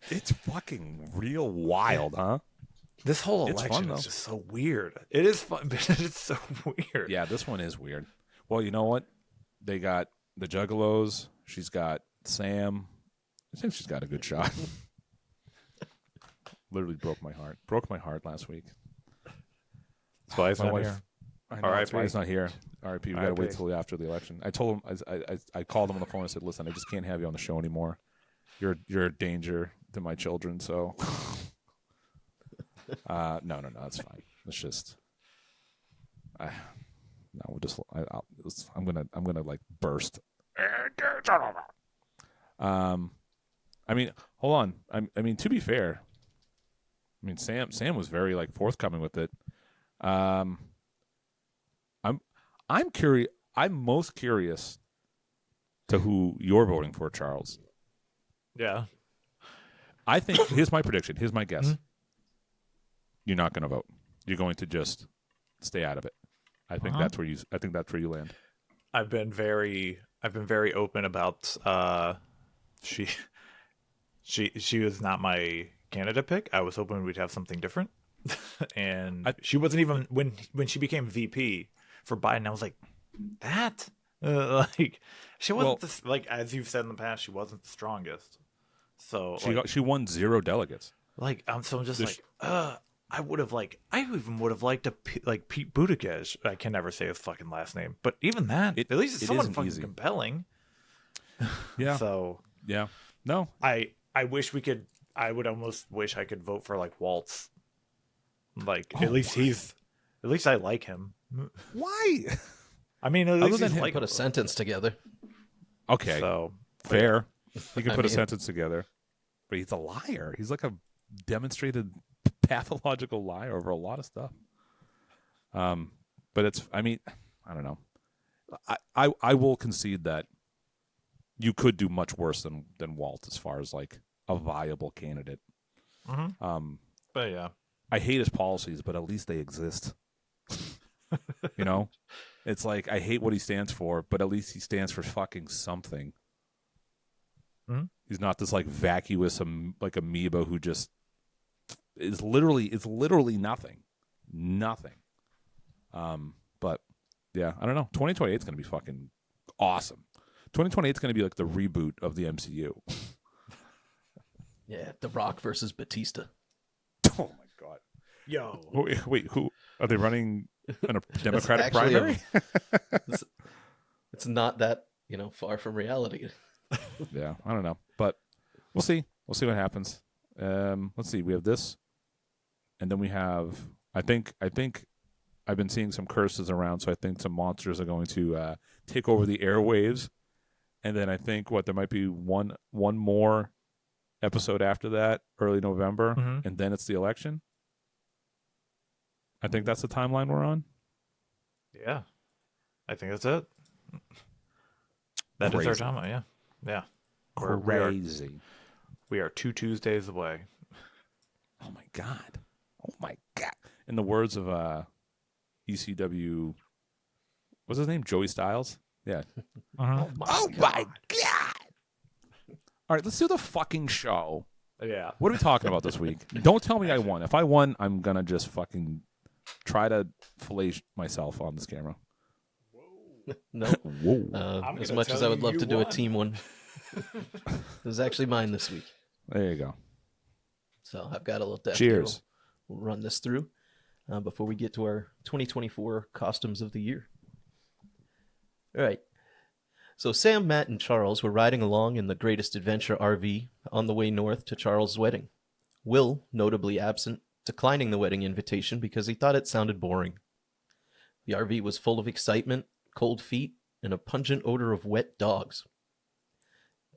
It's fucking real wild, huh? This whole It's election fun, is though. just so weird. It is fun, but it's so weird. Yeah, this one is weird. Well, you know what? They got the Juggalos. She's got Sam. I think she's got a good shot. Literally broke my heart. Broke my heart last week. That's why it's My not wife. here. I know, that's why R.I.P. he's not here. R.I.P. We got to wait R.I.P. till after the election. I told him. I called him on the phone. I said, "Listen, I just can't have you on the show anymore. You're a danger to my children." So, no, that's fine. It's just, no, we'll just. I'm gonna like burst. I mean, hold on. I mean, to be fair, I mean, Sam was very like forthcoming with it. I'm curious. I'm most curious to who you're voting for, Charles. Yeah. I think here's my prediction. Here's my guess. Mm-hmm. You're not going to vote. You're going to just stay out of it. I think that's where you. I think that's where you land. I've been very open about she was not my candidate pick. I was hoping we'd have something different. And she wasn't even when she became VP for Biden, I was like, that like she wasn't like, as you've said in the past, she wasn't the strongest. So She won 0 delegates. like I'm just like I even would have liked to like Pete Buttigieg. I can never say his fucking last name, but even that, at least it's someone isn't fucking easy. compelling. Yeah. So Yeah. No. I wish we could. I would almost wish I could vote for like Waltz. Like at least I like him. Why? I mean, at Other least than he's him, like Put a sentence together. Okay. So Fair. You can I put a mean- sentence together, but he's a liar. He's like a demonstrated pathological liar over a lot of stuff. But it's. I mean, I don't know. I will concede that you could do much worse than Walt as far as like a viable candidate. but yeah, I hate his policies, but at least they exist. You know, it's like I hate what he stands for, but at least he stands for fucking something. He's not this like vacuous like amoeba who just is literally nothing. But yeah, I don't know. 2028 is going to be fucking awesome. 2028 is going to be like the reboot of the MCU. Yeah, The Rock versus Batista. Oh my god. yo, Wait, who are they running in a Democratic actually primary? It's not that, far from reality. Yeah, I don't know, but we'll see. We'll see what happens. Let's see. We have this, and then we have. I think I've been seeing some curses around, so I think some monsters are going to take over the airwaves, and then I think there might be one more episode after that, early November, and then it's the election. I think that's the timeline we're on. yeah, I think that's it. That is our Crazy. time. Yeah. Crazy. We are 2 Tuesdays away. Oh my god. In the words of ECW, what's his name? Joey Styles? Yeah. Uh-huh. Oh my god. All right, let's do the fucking show. Yeah. What are we talking about this week? Don't tell me I won. If I won, I'm going to just fucking try to fillet myself on this camera. No. Whoa. I'm As gonna much as tell I would you love you to do a won. team one, it was actually mine this week. There you go. So I've got a little deck. Cheers. We'll run this through before we get to our 2024 costumes of the year. All right. So Sam, Matt, and Charles were riding along in the Greatest Adventure RV on the way north to Charles' wedding. Will, notably absent, declining the wedding invitation because he thought it sounded boring. The RV was full of excitement, cold feet, and a pungent odor of wet dogs.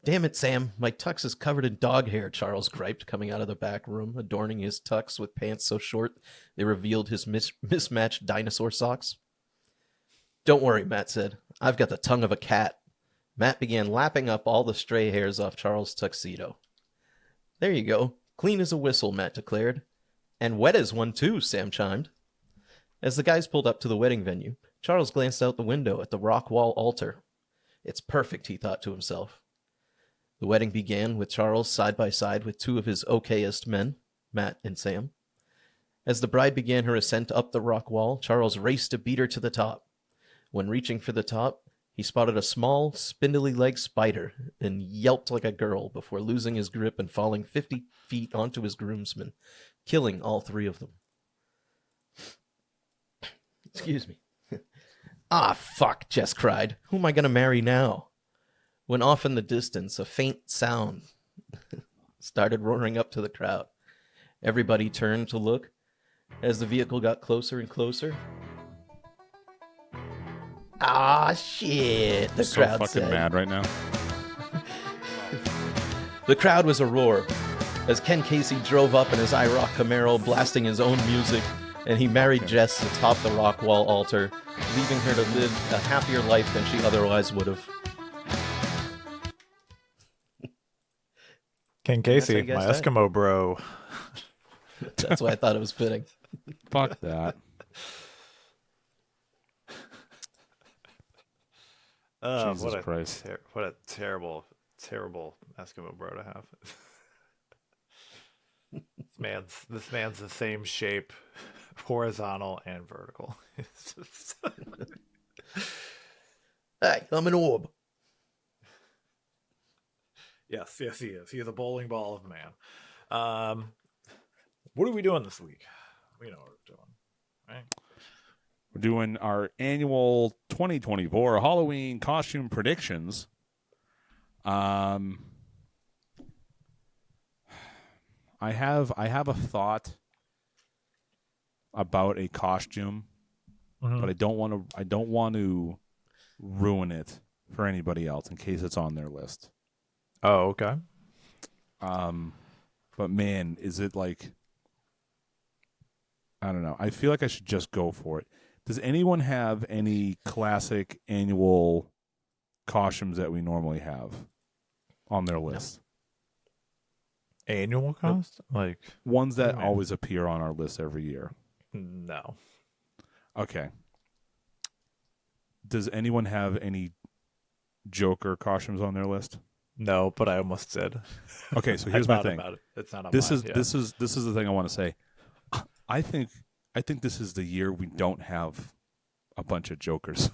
Damn it, Sam, my tux is covered in dog hair, Charles griped, coming out of the back room, adorning his tux with pants so short they revealed his mismatched dinosaur socks. Don't worry, Matt said. I've got the tongue of a cat. Matt began lapping up all the stray hairs off Charles' tuxedo. There you go. Clean as a whistle, Matt declared. And wet as one, too, Sam chimed. As the guys pulled up to the wedding venue, Charles glanced out the window at the rock wall altar. It's perfect, he thought to himself. The wedding began with Charles side by side with two of his okayest men, Matt and Sam. As the bride began her ascent up the rock wall, Charles raced to beat her to the top. When reaching for the top, he spotted a small, spindly-legged spider and yelped like a girl before losing his grip and falling 50 feet onto his groomsmen, killing all 3 of them. Excuse me. Ah, fuck, Jess cried. Who am I going to marry now? When off in the distance, a faint sound started roaring up to the crowd. Everybody turned to look. As the vehicle got closer and closer. Ah, shit, the so crowd fucking said. mad right now. The crowd was a roar as Ken Casey drove up in his IROC Camaro, blasting his own music, and he married Jess atop the rock wall altar, leaving her to live a happier life than she otherwise would have. Ken Casey, That's how my you guys Eskimo bro. That's why I thought it was fitting. Fuck that. Jesus what a Christ. what a terrible Eskimo bro to have. This man's the same shape, horizontal and vertical. Hey, I'm an orb. Yes, he is. He is a bowling ball of a man. What are we doing this week? We know what we're doing, right? We're doing our annual 2024 Halloween costume predictions. I have a thought about a costume, but I don't want to ruin it for anybody else in case it's on their list. Oh, okay. But man, is it like, I don't know. I feel like I should just go for it. Does anyone have any classic annual costumes that we normally have on their list? Annual cost? Like ones that always appear on our list every year? No. Okay. Does anyone have any Joker costumes on their list? No, but I almost did. Okay, so here's my thing. It's not on This mine, is the thing I want to say. I think this is the year we don't have a bunch of Jokers.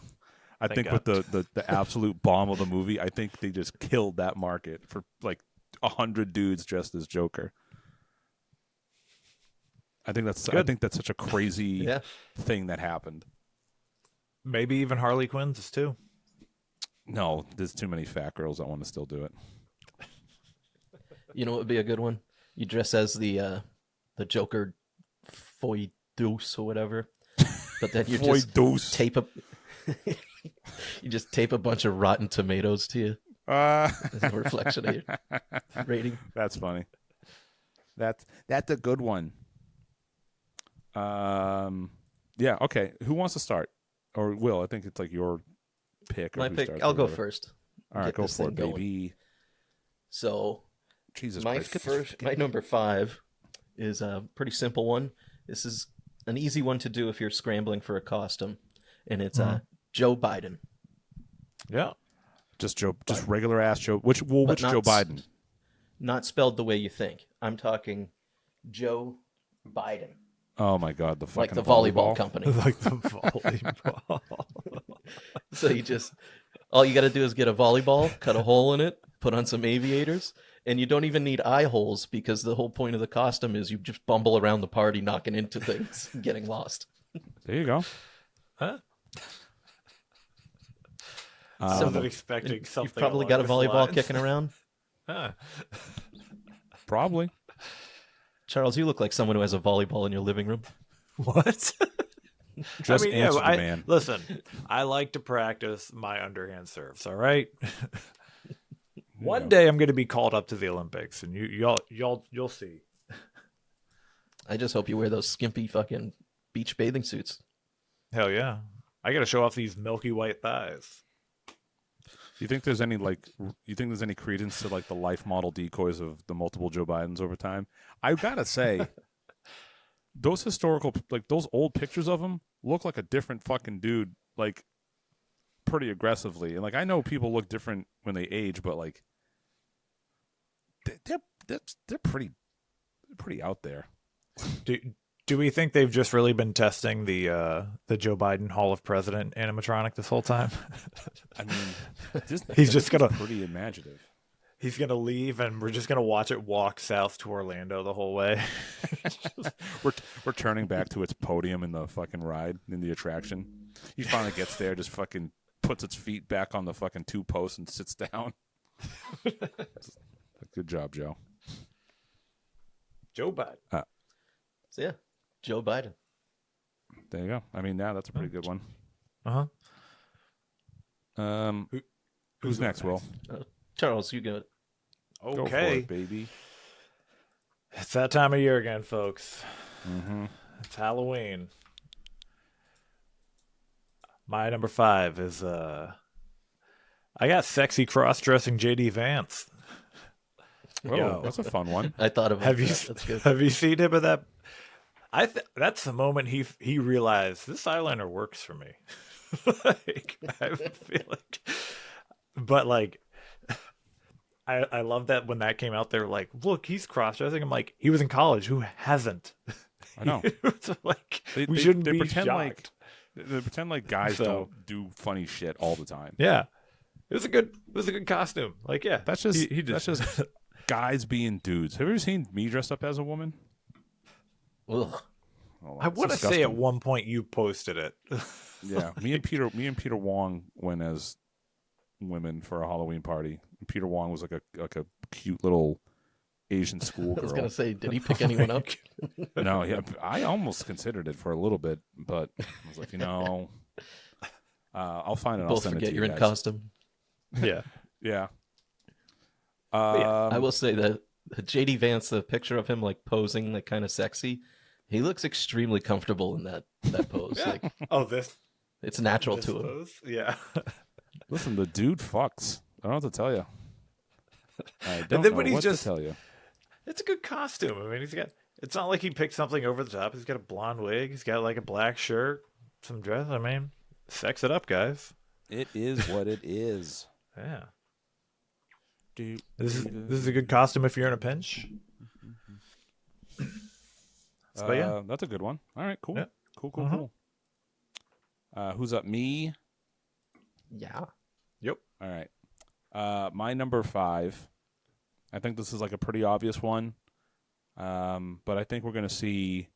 I think with the absolute bomb of the movie, I think they just killed that market for like 100 dudes dressed as Joker. I think that's such a crazy thing that happened. Maybe even Harley Quinn's too. No, there's too many fat girls that want to still do it. You know what would be a good one? You dress as the Joker Foy Deuce or whatever. But then you just tape a you just tape a bunch of rotten tomatoes to you. As a reflection of your rating. That's funny. That's a good one. Yeah, okay. Who wants to start? Or Will, I think it's like your pick. My pick. I'll go first. All right, go for it, going. baby. So, Jesus my Christ. my number 5 is a pretty simple one. This is an easy one to do if you're scrambling for a costume, and it's Joe Biden. Yeah, just regular ass Joe. Which Joe Biden? Not spelled the way you think. I'm talking Joe Biden. Oh my God, the fucking like the volleyball company. Like the volleyball. So all you got to do is get a volleyball, cut a hole in it, put on some aviators, and you don't even need eye holes because the whole point of the costume is you just bumble around the party, knocking into things, and getting lost. There you go. Huh? So, wasn't expecting something. You've probably got a volleyball kicking around. Huh. Probably. Charles, you look like someone who has a volleyball in your living room. What? Just answer the man. Listen, I like to practice my underhand serves. All right. One day I'm going to be called up to the Olympics, and you'll see. I just hope you wear those skimpy fucking beach bathing suits. Hell yeah! I got to show off these milky white thighs. You think there's any credence to like the life model decoys of the multiple Joe Bidens over time? I gotta say, those those old pictures of him look like a different fucking dude, like pretty aggressively. And like I know people look different when they age, but like they're pretty out there. Do Do we think they've just really been testing the Joe Biden Hall of President animatronic this whole time? I mean, He's just gonna pretty imaginative. He's gonna leave, and we're just gonna watch it walk south to Orlando the whole way. We're turning back to its podium in the fucking ride in the attraction. He finally gets there, just fucking puts its feet back on the fucking 2 posts and sits down. Good job, Joe. Joe Biden. So yeah, Joe Biden. There you go. I mean, yeah, that's a pretty good one. Uh huh. Who's next, Will? Charles, you go. Go for Okay, it, baby. it's that time of year again, folks. Mm-hmm. It's Halloween. My number 5 is I got sexy cross-dressing JD Vance. Oh, Yo. that's a fun one. I thought about Have you that. That's good. have you seen him in that? That's the moment he realized this eyeliner works for me. Like, I feel like, but like, I love that when that came out, they're like, look, he's cross-dressing. I'm like, he was in college. Who hasn't? I know. It's like, They shouldn't be pretend shocked. they pretend like guys So- don't do funny shit all the time. Yeah, it was a good costume. Like, yeah, That's just he that's just guys being dudes. Have you ever seen me dressed up as a woman? Ugh. Oh, I it's want to say at disgusting. one point you posted it. Yeah, me and Peter Wong went as women for a Halloween party. Peter Wong was like a cute little Asian I schoolgirl. was gonna say, did he pick anyone up? No, yeah, I almost considered it for a little bit, but I was like, I'll find it. I'll Both send it forget to you're you in guys. costume. Yeah, Yeah. I will say that JD Vance, the picture of him like posing, like kind of sexy, he looks extremely comfortable in that pose. Yeah. Like Oh, this it's natural to him. pose? Yeah. Listen, the dude fucks. I don't know what to tell you. I don't then know when he's what just- to tell you. It's a good costume. I mean, it's not like he picked something over the top. He's got a blonde wig. He's got like a black shirt, some dress. I mean, sex it up, guys. It is what it is. Yeah. Dude, This is a good costume if you're in a pinch. But yeah. That's a good one. All right, cool. Yeah. Cool, cool, Mhm. cool. Who's up? Me? Yeah. Yep. All right. My number 5. I think this is like a pretty obvious one. But I think we're going to see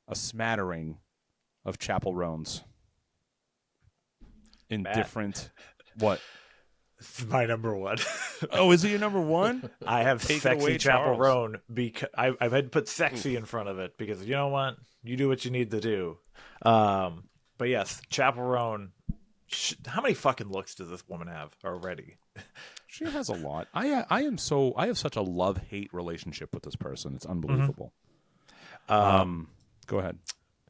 a smattering of Chapel Roans in Matt. different. What? This is my number 1. Oh, is it your number 1? I have Take it sexy away, Chapel Charles. Roan because I've had to put sexy in front of it because you know what? You do what you need to do. But yes, Chapel Roan. How many fucking looks does this woman have already? She has a lot. I have such a love-hate relationship with this person. It's unbelievable. Go ahead.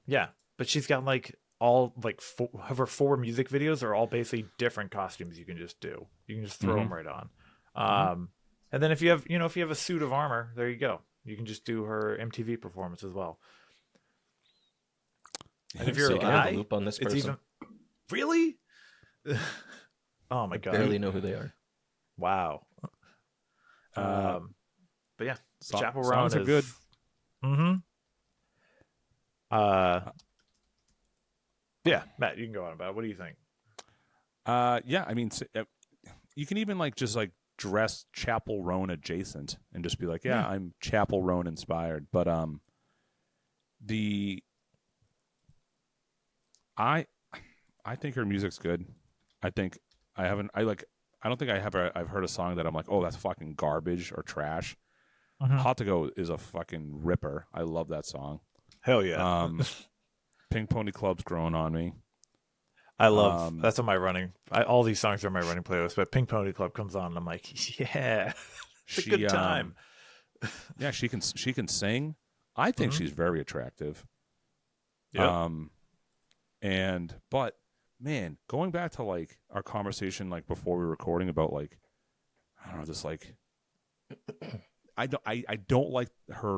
Yeah, but she's got like all like her 4 music videos are all basically different costumes you can just do. You can just throw them right on. And then if you have a suit of armor, there you go. You can just do her MTV performance as well. And if you're So a I have guy, a loop on this it's person. even really. Oh my god! Barely know who they are. Wow. But yeah, Chapel Roan songs are good. Mm-hmm. Yeah, Matt, you can go on about it. What do you think? Yeah, I mean, you can even just dress Chapel Roan adjacent and just be like, yeah, I'm Chapel Roan inspired. But I think her music's good. I think I've heard a song that I'm like, oh, that's fucking garbage or trash. Hot to Go is a fucking ripper. I love that song. Hell yeah. Pink Pony Club's growing on me. I love that's on my running. All these songs are on my running playlist, but Pink Pony Club comes on, and I'm like, yeah, it's a good time. Yeah, she can sing. I think she's very attractive. Yeah. But man, going back to our conversation before we were recording about I don't know, just I don't like her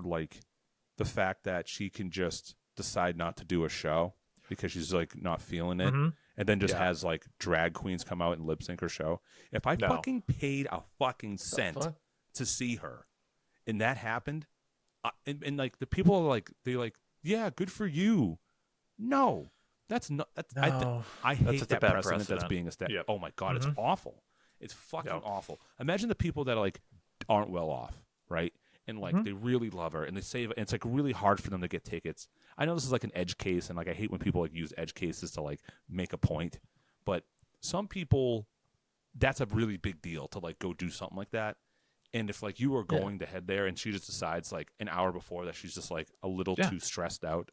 the fact that she can just decide not to do a show because she's not feeling it, and then just has drag queens come out and lip sync her show. If I fucking paid a fucking cent to see her, and that happened, and the people are yeah, good for you. No, that's not. That's, No, I that's hate just a that bad precedent that's precedent. being established. Yep. Oh my god, it's awful. It's fucking Yep. awful. Imagine the people that like aren't well off, right? And like they really love her, and they save. And it's like really hard for them to get tickets. I know this is like an edge case, and like I hate when people like use edge cases to like make a point, but some people, that's a really big deal to like go do something like that. And if like you were going to head there, and she just decides like an hour before that she's just like a little too stressed out,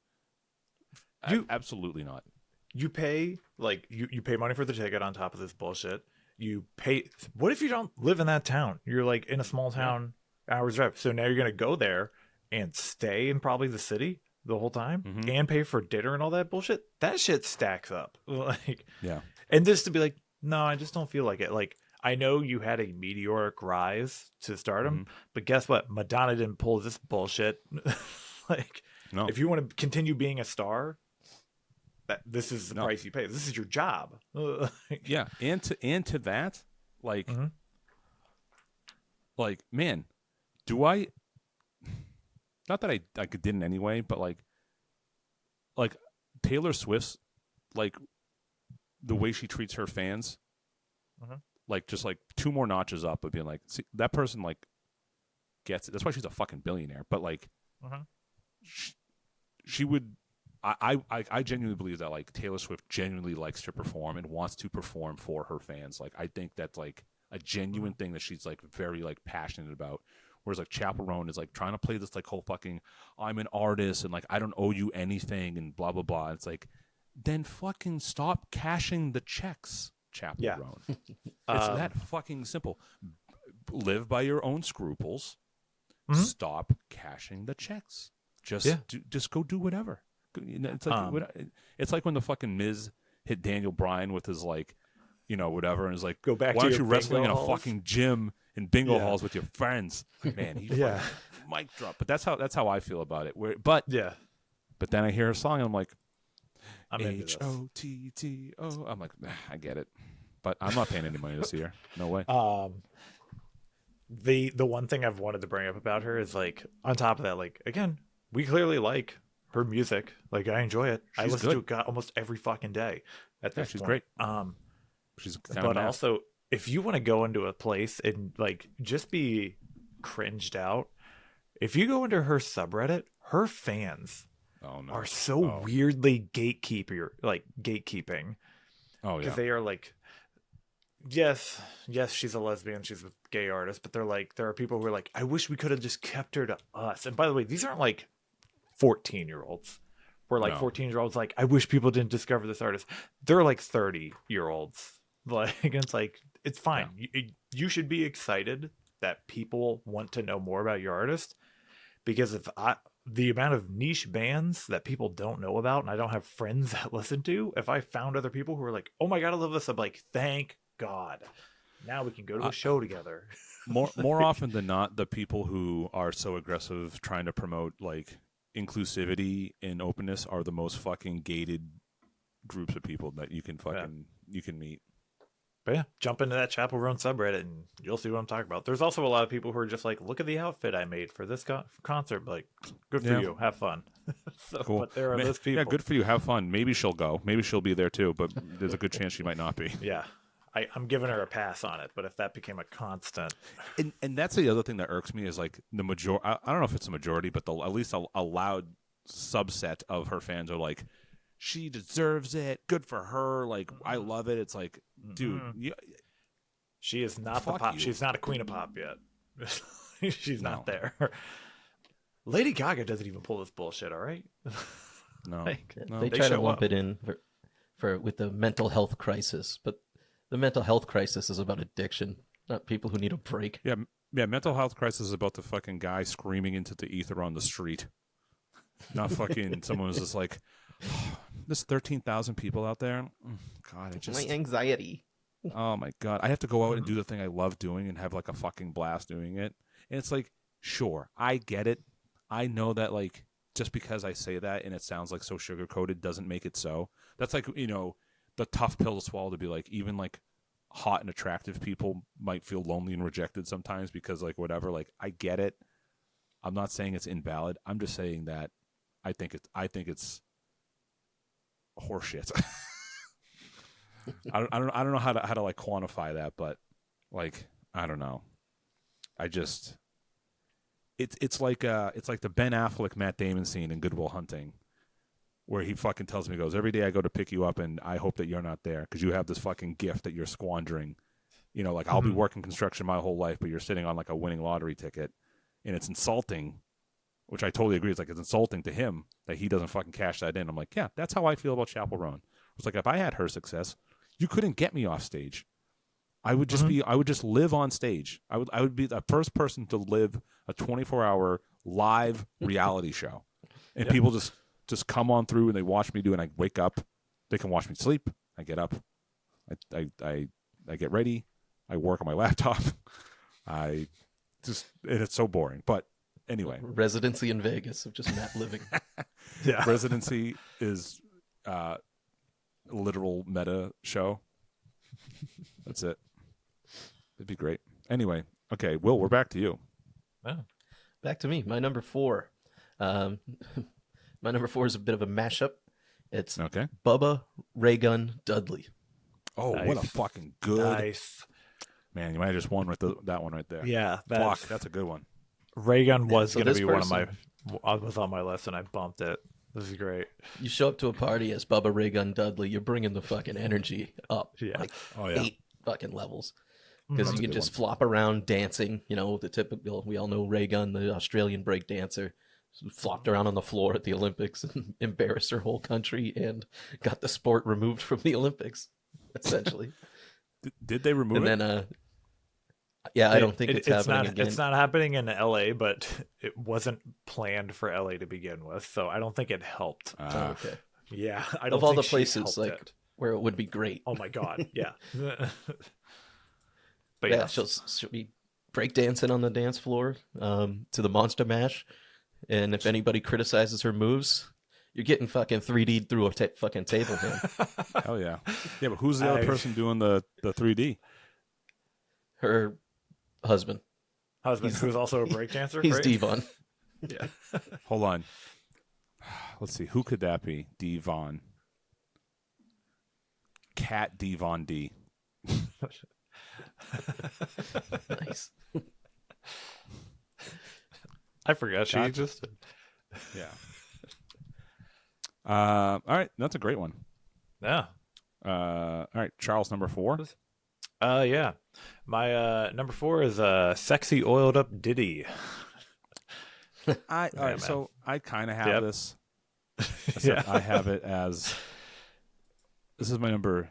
absolutely not. You pay you pay money for the ticket on top of this bullshit. You pay. What if you don't live in that town? You're like in a small town, hours drive. So now you're gonna go there and stay in probably the city the whole time and pay for dinner and all that bullshit. That shit stacks up. Like, Yeah. and just to be like, no, I just don't feel like it. Like, I know you had a meteoric rise to stardom, but guess what? Madonna didn't pull this bullshit. Like, No. if you want to continue being a star, this is the price you pay. This is your job. Yeah, and to that, like, like, man, do I? Not that I didn't anyway, but like Taylor Swift's, like, the way she treats her fans, like just like 2 more notches up of being like, see, that person like gets it. That's why she's a fucking billionaire. But like, she would. I genuinely believe that like Taylor Swift genuinely likes to perform and wants to perform for her fans. Like, I think that's like a genuine thing that she's like very like passionate about. Whereas like Chappell Roan is like trying to play this like whole fucking I'm an artist and like I don't owe you anything and blah blah blah. It's like, then fucking stop cashing the checks, Chappell Roan. It's that fucking simple. Live by your own scruples. Stop cashing the checks. Just go do whatever. You know, it's like when the fucking Miz hit Daniel Bryan with his like, you know, whatever, and is like, go back. Why to aren't your you wrestling in a halls? fucking gym in bingo halls with your friends? Man, he fucking mic drop. But that's how I feel about it. But then I hear a song and I'm like, HOTTO. I'm like, I get it, but I'm not paying any money to see her. No way. The one thing I've wanted to bring up about her is like, on top of that, like, again, we clearly like her music. Like, I enjoy it. I listen to it almost every fucking day. At this she's point. great. She's but also, if you want to go into a place and like just be cringed out, if you go into her subreddit, her fans are so weirdly gatekeeping. Oh yeah, because they are like, yes, she's a lesbian, she's a gay artist, but there are people who are like, I wish we could have just kept her to us. And by the way, these aren't like 14-year-olds. We're like 14-year-olds like, I wish people didn't discover this artist. They're like 30-year-olds. Like, it's like, it's fine. You should be excited that people want to know more about your artist, because the amount of niche bands that people don't know about, and I don't have friends that listen to, if I found other people who are like, oh my God, I love this, I'm like, thank God. Now we can go to a show together. More often than not, the people who are so aggressive trying to promote like inclusivity and openness are the most fucking gated groups of people that you can you can meet. But yeah, jump into that Chappell Roan subreddit and you'll see what I'm talking about. There's also a lot of people who are just like, look at the outfit I made for this concert. Like, good for you. Have fun. So, cool. But there are those people. Yeah, good for you. Have fun. Maybe she'll go. Maybe she'll be there too, but there's a good chance she might not be. Yeah. I'm giving her a pass on it, but if that became a constant. And that's the other thing that irks me is like the majority, I don't know if it's a majority, but at least a loud subset of her fans are like, she deserves it. Good for her. Like, I love it. It's like, dude, she is not the pop. She's not a queen of pop yet. She's not there. Lady Gaga doesn't even pull this bullshit. All right. No, they try to lump it in for with the mental health crisis, but the mental health crisis is about addiction, not people who need a break. Yeah. Mental health crisis is about the fucking guy screaming into the ether on the street. Not fucking someone who's just like, there's 13,000 people out there. God, my anxiety. Oh my God, I have to go out and do the thing I love doing and have like a fucking blast doing it. And it's like, sure, I get it. I know that like just because I say that and it sounds like so sugar coated doesn't make it so. That's like, you know, the tough pill to swallow to be like, even like hot and attractive people might feel lonely and rejected sometimes because like whatever. Like, I get it. I'm not saying it's invalid. I'm just saying that I think it's horseshit. I don't know how to like quantify that, but like I don't know. It's like the Ben Affleck Matt Damon scene in Good Will Hunting, where he fucking tells me, he goes, every day I go to pick you up and I hope that you're not there because you have this fucking gift that you're squandering. You know, like I'll be working construction my whole life, but you're sitting on like a winning lottery ticket, and it's insulting. Which I totally agree. It's like it's insulting to him that he doesn't fucking cash that in. I'm like, yeah, that's how I feel about Chappell Roan. It's like if I had her success, you couldn't get me off stage. I would just I would just live on stage. I would be the first person to live a 24-hour live reality show, and people just come on through and they watch me do it. And I wake up, they can watch me sleep. I get up, I get ready, I work on my laptop. And it's so boring, but. Anyway, residency in Vegas of just Matt living. Yeah, residency is literal meta show. That's it. It'd be great. Anyway, okay, Will, we're back to you. Oh. Back to me. My number 4. My number 4 is a bit of a mashup. It's okay. Bubba Ray Gun Dudley. Oh, nice. What a fucking good man! You might have just won with that one right there. Yeah, that's a good one. Raygun was so going to be person, was on my list, and I bumped it. This is great. You show up to a party as Bubba Ray Gun Dudley, you're bringing the fucking energy up. Yeah. Like 8 fucking levels. Because you can just flop around dancing, you know, the typical, we all know Ray Gun, the Australian break dancer, flopped around on the floor at the Olympics and embarrassed her whole country and got the sport removed from the Olympics, essentially. Did they remove it? And then, yeah, I don't think it's happening again. It's not happening in LA, but it wasn't planned for LA to begin with, so I don't think it helped. Okay. Yeah, I don't of all think the places like it. where it would be great. Oh my god, yeah. But yeah, yes. she'll be breakdancing on the dance floor to the Monster Mash, and if anybody criticizes her moves, you're getting fucking 3D through a fucking table, man. Hell yeah. Yeah, but who's the other person doing the 3D? Her husband, who's also a breakdancer. He's right? Devon. Yeah. Hold on. Let's see. Who could that be? Devon. Cat Devon D. Nice. I forgot she Gotcha. existed. Yeah. All right. That's a great one. Yeah. All right. Charles, number 4. Yeah. My number 4 is sexy oiled up Diddy. All right. So I kind of have this. Yeah. I have it as. This is my number.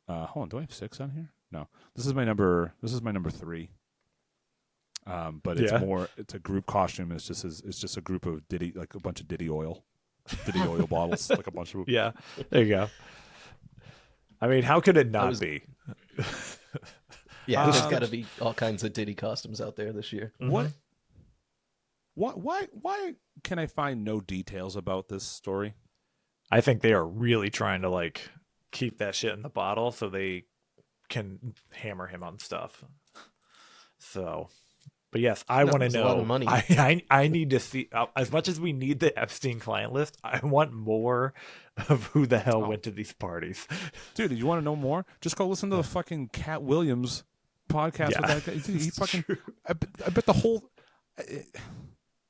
Hold on. Do I have 6 on here? No. This is my number 3. But it's more. It's a group costume. It's just a group of Diddy, like a bunch of Diddy oil bottles, like a bunch of. Yeah. There you go. I mean, how could it not be? Yeah, there's got to be all kinds of Diddy costumes out there this year. What? Why can I find no details about this story? I think they are really trying to like keep that shit in the bottle so they can hammer him on stuff. So, but yes, I want to know. A lot of money. I need to see as much as we need the Epstein client list. I want more of who the hell went to these parties. Dude, you want to know more? Just go listen to the fucking Cat Williams podcast with that guy. He fucking. I bet the whole.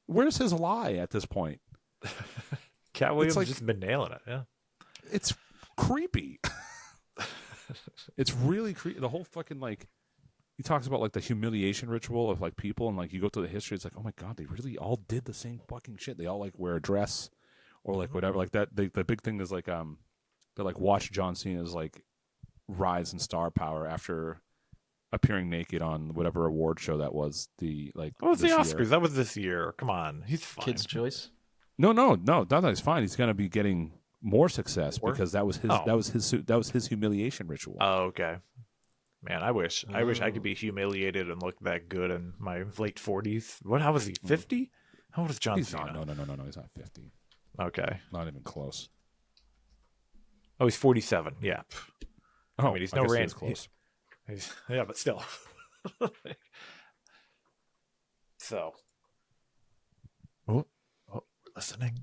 Where's his lie at this point? Cat Williams like, just been nailing it. Yeah, it's creepy. It's really creepy. The whole fucking like. He talks about like the humiliation ritual of like people, and like you go through the history. It's like, oh my god, they really all did the same fucking shit. They all like wear a dress, or like whatever. Like that. The big thing is like they like watch John Cena's like rise in star power after appearing naked on whatever award show that was. The like. What was the Oscars? Year. That was this year. Come on, he's fine. Kids' Choice. No, that is fine. He's gonna be getting more success because that was his humiliation ritual. Oh, okay. Man, I wish I could be humiliated and look that good in my late 40s. How was he? 50? How old is John Cena? No. He's not 50. Okay. Not even close. Oh, he's 47. Yeah. Oh, I mean, he's no Randy. Close. Yeah, but still. So. Oh, we're listening.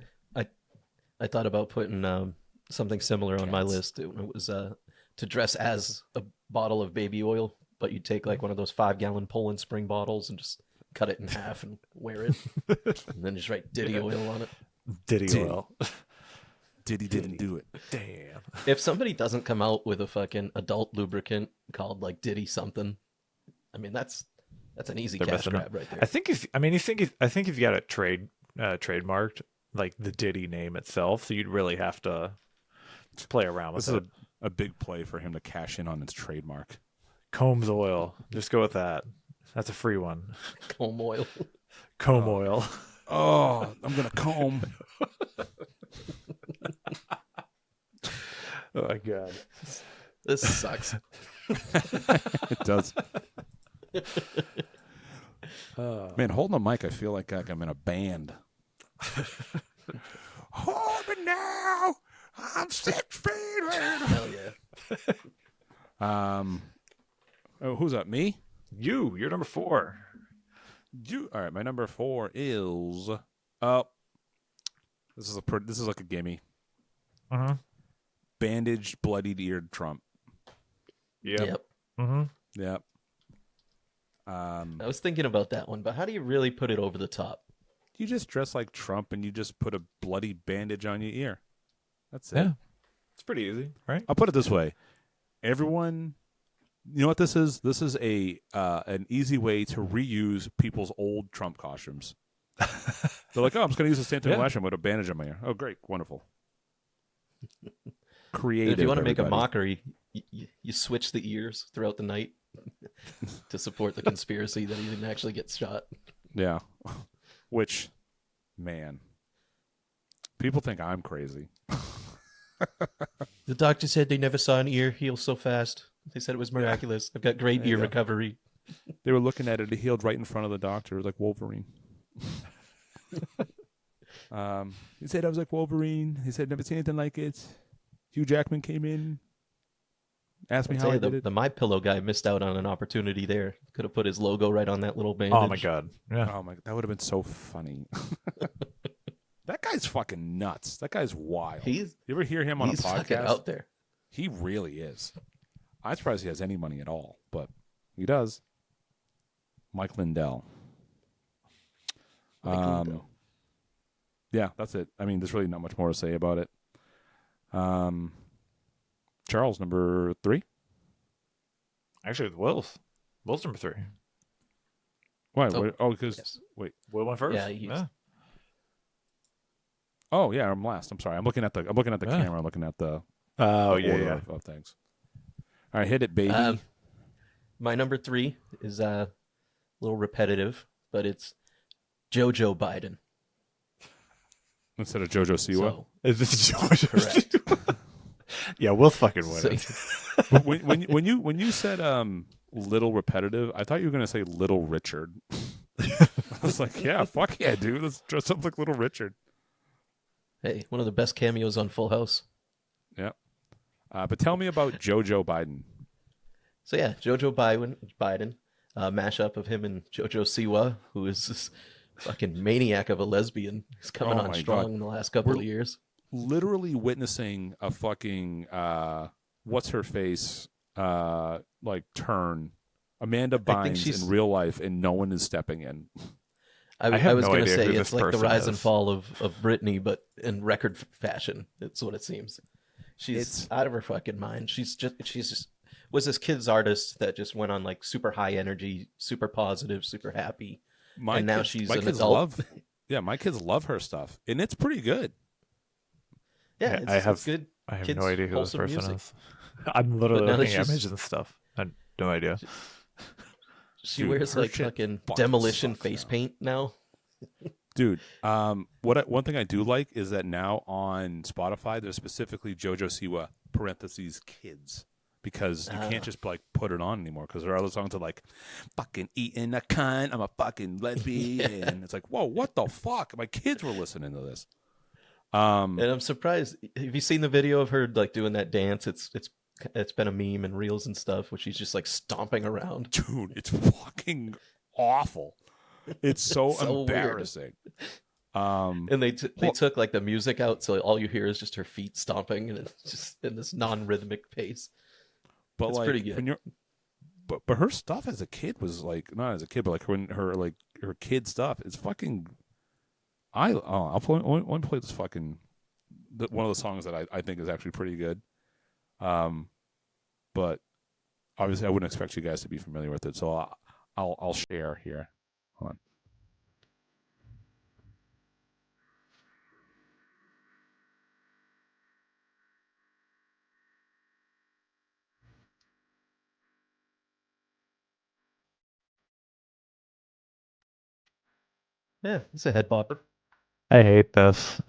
I thought about putting something similar on my Cats. list. It was to dress as a bottle of baby oil, but you take like one of those 5-gallon Poland Spring bottles and just cut it in half and wear it, and then just write Diddy oil on it. Diddy oil. Diddy didn't do it. Damn. If somebody doesn't come out with a fucking adult lubricant called like Diddy something, I mean that's an easy They're cash messing grab up. right there. I think if you got it trademarked, like the Diddy name itself, so you'd really have to play around with This is it. a big play for him to cash in on its trademark. Combs oil. Just go with that. That's a free one. Comb oil. Comb oil. Oh, I'm gonna comb. Oh my god. This sucks. It does. Man, holding a mic, I feel like I'm in a band. Hold me now. I'm 6 feet. Hell yeah. Oh, who's up? Me? You're number 4. You. All right. My number 4 is. This is like a gimme. Uh-huh. Bandaged, bloodied eared Trump. Yep. Mm-hmm. Yep. I was thinking about that one, but how do you really put it over the top? You just dress like Trump and you just put a bloody bandage on your ear. That's it. Yeah. It's pretty easy, right? I'll put it this way. Everyone, you know what this is? This is an easy way to reuse people's old Trump costumes. They're like, oh, I'm just going to use a Santa Yeah. Lashley with a bandage on my ear. Oh, great. Wonderful. Creative. If you want to make a everybody. mockery, you switch the ears throughout the night to support the conspiracy that he didn't actually get shot. Yeah. Which, man, people think I'm crazy. The doctor said they never saw an ear heal so fast. They said it was miraculous. I've got great ear recovery. They were looking at it. It healed right in front of the doctor, like Wolverine. He said I was like Wolverine. He said never seen anything like it. Hugh Jackman came in, asked me I'll how tell I you, did it. the My Pillow guy missed out on an opportunity there. Could have put his logo right on that little bandage. Oh my god. Yeah. Oh my! That would have been so funny. That guy's fucking nuts. That guy's wild. He's You ever hear him on a he's fucking podcast? out there. He really is. I'm surprised he has any money at all, but he does. Mike Lindell. Mike Lindell. Yeah, that's it. I mean, there's really not much more to say about it. Charles, number 3. Actually, Will's number 3. Why? Oh, Oh, because yes. wait. Will went first. Yeah, he's- Oh, yeah, I'm last. I'm sorry. I'm looking at the Yeah. camera. I'm looking at the Oh yeah, order yeah. of things. All right, hit it, baby. My number 3 is a little repetitive, but it's Jojo Biden. Instead of JoJo Siwa. So, Is this Georgia? correct. Yeah, we'll fucking win So- it. But when you said little repetitive, I thought you were gonna say Little Richard. I was like, yeah, fuck yeah, dude. Let's dress up like Little Richard. Hey, one of the best cameos on Full House. Yeah. But tell me about JoJo Biden. So yeah, Jojo Biden, mashup of him and Jojo Siwa, who is this fucking maniac of a lesbian. He's coming Oh on my strong God. in the last couple We're- of years. Literally witnessing a fucking what's her face like turn. Amanda I think Bynes she's- in real life, and no one is stepping in. I have was no going to idea say who it's this like the person rise and is. fall of Britney, but in record fashion. That's what it seems. She's It's- out of her fucking mind. She's just was this kid's artist that just went on like super high energy, super positive, super happy. And now she's my an kids adult. love. Yeah, my kids love her stuff, and it's pretty good. Yeah, Yeah, it's good. I have Kids' no idea who this wholesome person music. is. I'm literally But now that looking at she's- images and stuff. I had no idea. She Dude, wears her like shit fucking fucking demolition sucks face now. paint now. Dude, one thing I do like is that now on Spotify there's specifically JoJo Siwa parentheses kids, because you can't just like put it on anymore, because there are other songs that are like fucking eating a cunt, I'm a fucking lesbian, and it's like, whoa, what the fuck? My kids were listening to this. And I'm surprised. Have you seen the video of her like doing that dance? It's been a meme and reels and stuff, where she's just like stomping around. Dude, it's fucking awful. It's so, So weird. embarrassing. And they took like the music out, so all you hear is just her feet stomping, and it's just in this non-rhythmic pace. But it's like pretty good. when you're, but her stuff as a kid was like not as a kid, but like when her kid stuff is fucking. I'll play this fucking one of the songs that I think is actually pretty good. But obviously I wouldn't expect you guys to be familiar with it, so I'll share here. Hold on. Yeah, it's a head bopper. I hate this.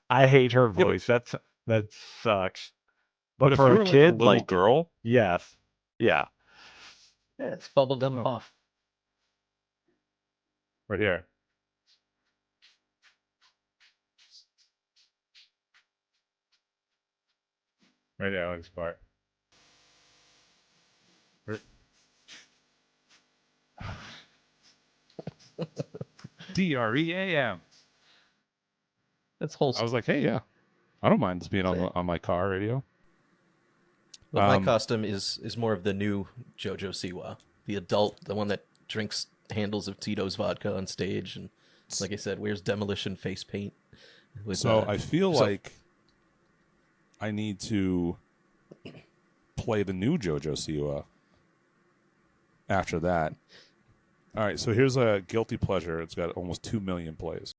I hate her voice. That sucks. But if for you a were, like, kid, a little like girl, yes, yeah. Yeah, it's bubblegum off. right here. Right there, I like this part. DREAM. That's I wholesome. was like, hey, yeah, I don't mind this being on my car radio. But my costume is more of the new JoJo Siwa, the adult, the one that drinks handles of Tito's vodka on stage, and like I said, wears demolition face paint. So I feel like I need to play the new JoJo Siwa after that. All right, so here's a guilty pleasure. It's got almost 2 million plays.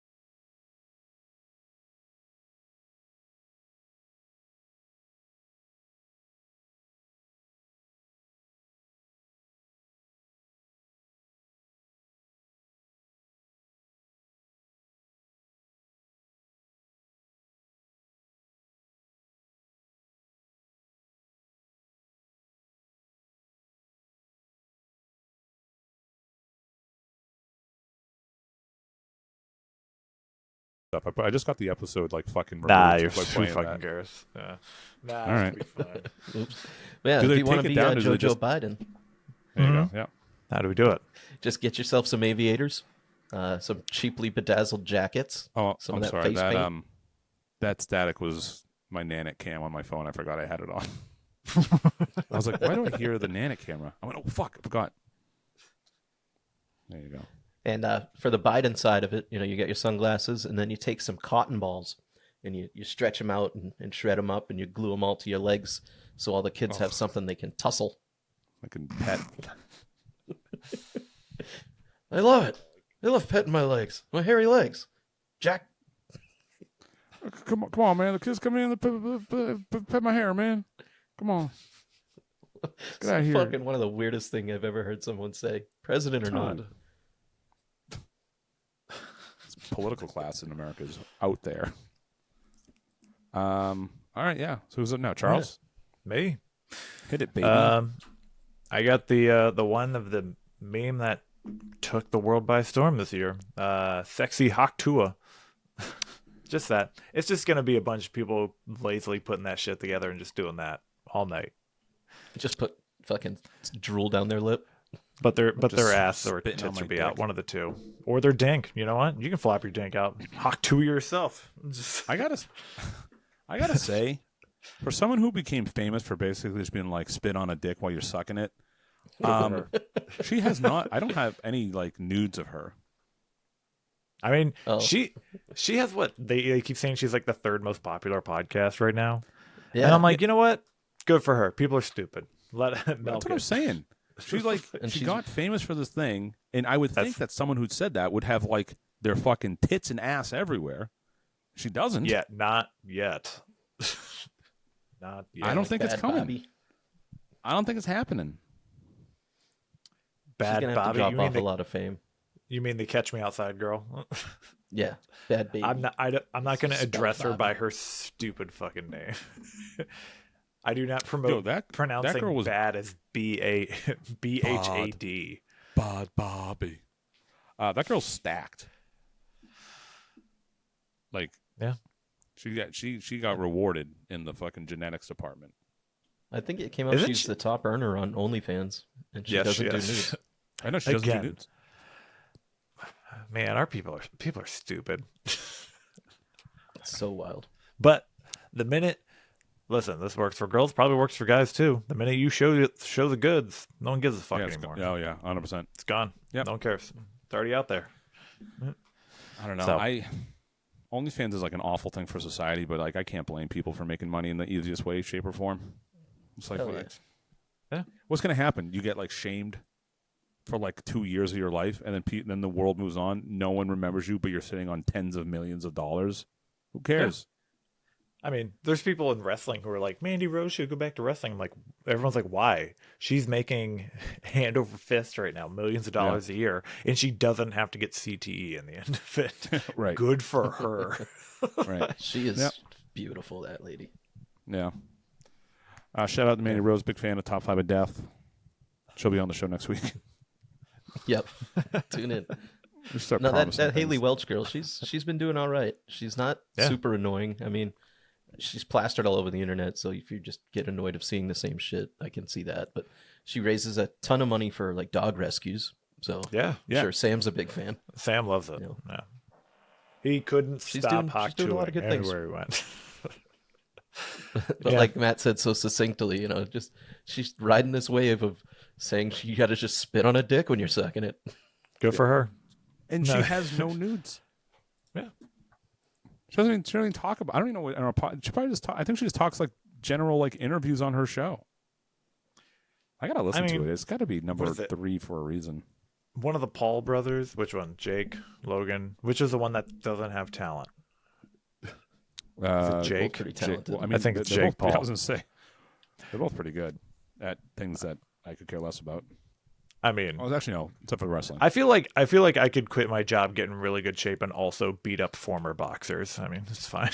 I just got the episode like fucking removed. Nah, you're by too playing fucking that. cares. Yeah. Nah, All right. it'll be fine. Oops. Yeah, Do if they you want take to it be down, or do they JoJo just- Biden, There you go. Yeah. How do we do it? just get yourself some aviators, some cheaply bedazzled jackets. Oh, Some I'm of that sorry. face That paint. that static was my Nanic cam on my phone. I forgot I had it on. I was like, why do I hear the Nanic camera? I went, oh fuck, I forgot. There you go. And for the Biden side of it, you get your sunglasses, and then you take some cotton balls, and you stretch them out and shred them up, and you glue them all to your legs, so all the kids have something they can tussle. I can pet. I love it. I love petting my legs, my hairy legs. Jack. Come on, man. The kids come in and pet my hair, man. Come on. Get out of here. Fucking one of the weirdest thing I've ever heard someone say, president or not. Ton. Political class in America is out there. All right, yeah. So who's up now? Charles? Me. Hit it, baby. I got the one of the meme that took the world by storm this year. Sexy Haktua. Just that. It's just gonna be a bunch of people lazily putting that shit together and just doing that all night. Just put fucking drool down their lip. But their just ass or spitting on tits my will be out, dick. one of the two, or their dink. You know what? You can flap your dink out. Haktua yourself. Just... I gotta say, for someone who became famous for basically just being like spit on a dick while you're sucking it, she has not. I don't have any like nudes of her. I mean, Oh. she has what they keep saying she's like the third most popular podcast right now. Yeah. And I'm like, you know what? Good for her. People are stupid. Let That's milk what I'm it. saying. She's like, And she she's- got famous for this thing, and I would think that someone who'd said that would have like their fucking tits and ass everywhere. She doesn't. Yeah, not yet. Not yet. I don't think it's Bad coming. Bobby. I don't think it's happening. She's Bad gonna have Bobby. to drop You mean off a lot of fame. you mean the Catch Me Outside girl? Yeah, bad baby. I'm not going to Spell address her Bobby. by her stupid fucking name. I do not promote Yo, that pronouncing girl was bad as BHAD. Bad Bobby. That girl's stacked. Like, Yeah. she got rewarded in the fucking genetics department. I think it came out Isn't she's she- the top earner on OnlyFans, and she Yes, doesn't she do is. nudes. I know she doesn't do Again. nudes. Man, our people are stupid. It's so wild. But the minute, listen, this works for girls, probably works for guys too. The minute you show the goods, no one gives a fuck anymore. Oh yeah, 100%. It's gone. Yep. No one cares. It's already out there. I don't know. So- OnlyFans is like an awful thing for society, but like I can't blame people for making money in the easiest way, shape, or form. It's like, Hell yeah. Yeah. what's going to happen? You get like shamed for like 2 years of your life, and then the world moves on. No one remembers you, but you're sitting on tens of millions of dollars. Who cares? I mean, there's people in wrestling who are like, Mandy Rose should go back to wrestling. I'm like, everyone's like, why? She's making hand over fist right now, millions of dollars a year, and she doesn't have to get CTE in the end of it. Right. Good for her. Right. She is Yep. beautiful, that lady. Yeah. Shout out to Mandy Rose, big fan of Top 5 of Death. She'll be on the show next week. Yep. Tune in. Just start No, that promising Haley things. Welch girl, she's been doing all right. She's not Yeah. super annoying. I mean, she's plastered all over the internet, so if you just get annoyed of seeing the same shit, I can see that. But she raises a ton of money for like dog rescues. So Yeah. Yeah. sure, Sam's a big fan. Sam loves it. Yeah. Yeah. He couldn't She's stop doing- hawk she's doing a lot of good things. everywhere he went. But Yeah. like Matt said so succinctly, just she's riding this wave of saying you got to just spit on a dick when you're sucking it. Good for her. And No. she has no nudes. Yeah. She doesn't even talk about. I don't even know what. On her she probably just. I think she just talks like general like interviews on her show. I gotta listen to mean, it. It's got to be number what is it? 3 for a reason. One of the Paul brothers, which one? Jake, Logan, which is the one that doesn't have talent? Uh, Jake? Both pretty talented. well, I think it's they're Jake both, I Paul. was gonna say they're both pretty good at things that I could care less about. I mean, Oh, actually no, except for wrestling. I feel like I could quit my job, get in really good shape, and also beat up former boxers. I mean, it's fine.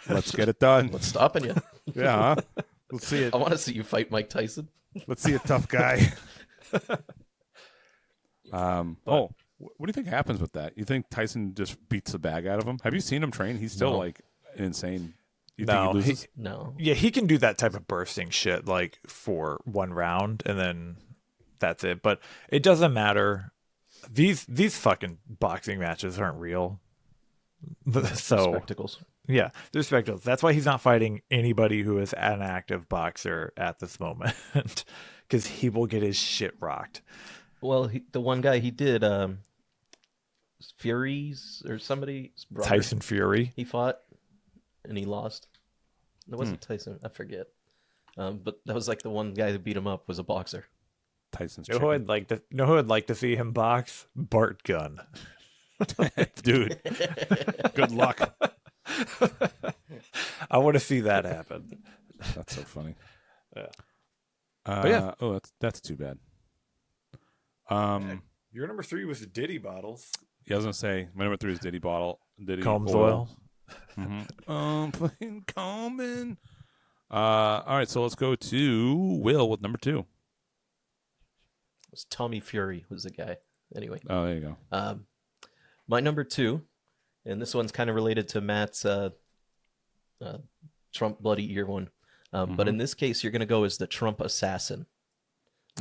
Let's get it done. What's stopping you? Yeah, huh? Let's see it. I want to see you fight Mike Tyson. Let's see a tough guy. What do you think happens with that? You think Tyson just beats the bag out of him? Have you seen him train? He's still No. like insane. You No, think he loses? No. Yeah, he can do that type of bursting shit like for one round, and then that's it. But it doesn't matter. These fucking boxing matches aren't real. So Spectacles. yeah, they're spectacles. That's why he's not fighting anybody who is an active boxer at this moment, because he will get his shit rocked. Well, the one guy he did, Fury's or somebody's brother, Tyson Fury. he fought and he lost. It wasn't Tyson, I forget. But that was like the one guy that beat him up was a boxer. Tyson's Know who I'd like to see him box? Bart Gunn. dude. Good luck. I want to see that happen. That's so funny. Yeah. But yeah. Oh, that's too bad. Your number 3 was the Diddy bottles. Yeah, I was gonna say my number 3 is Diddy bottle. Diddy Combs oil. Fucking combing. All right, so let's go to Will with number 2. It was Tommy Fury was the guy. Anyway, Oh, there you go. my number 2, and this one's kind of related to Matt's Trump bloody ear one. But in this case, you're going to go as the Trump assassin.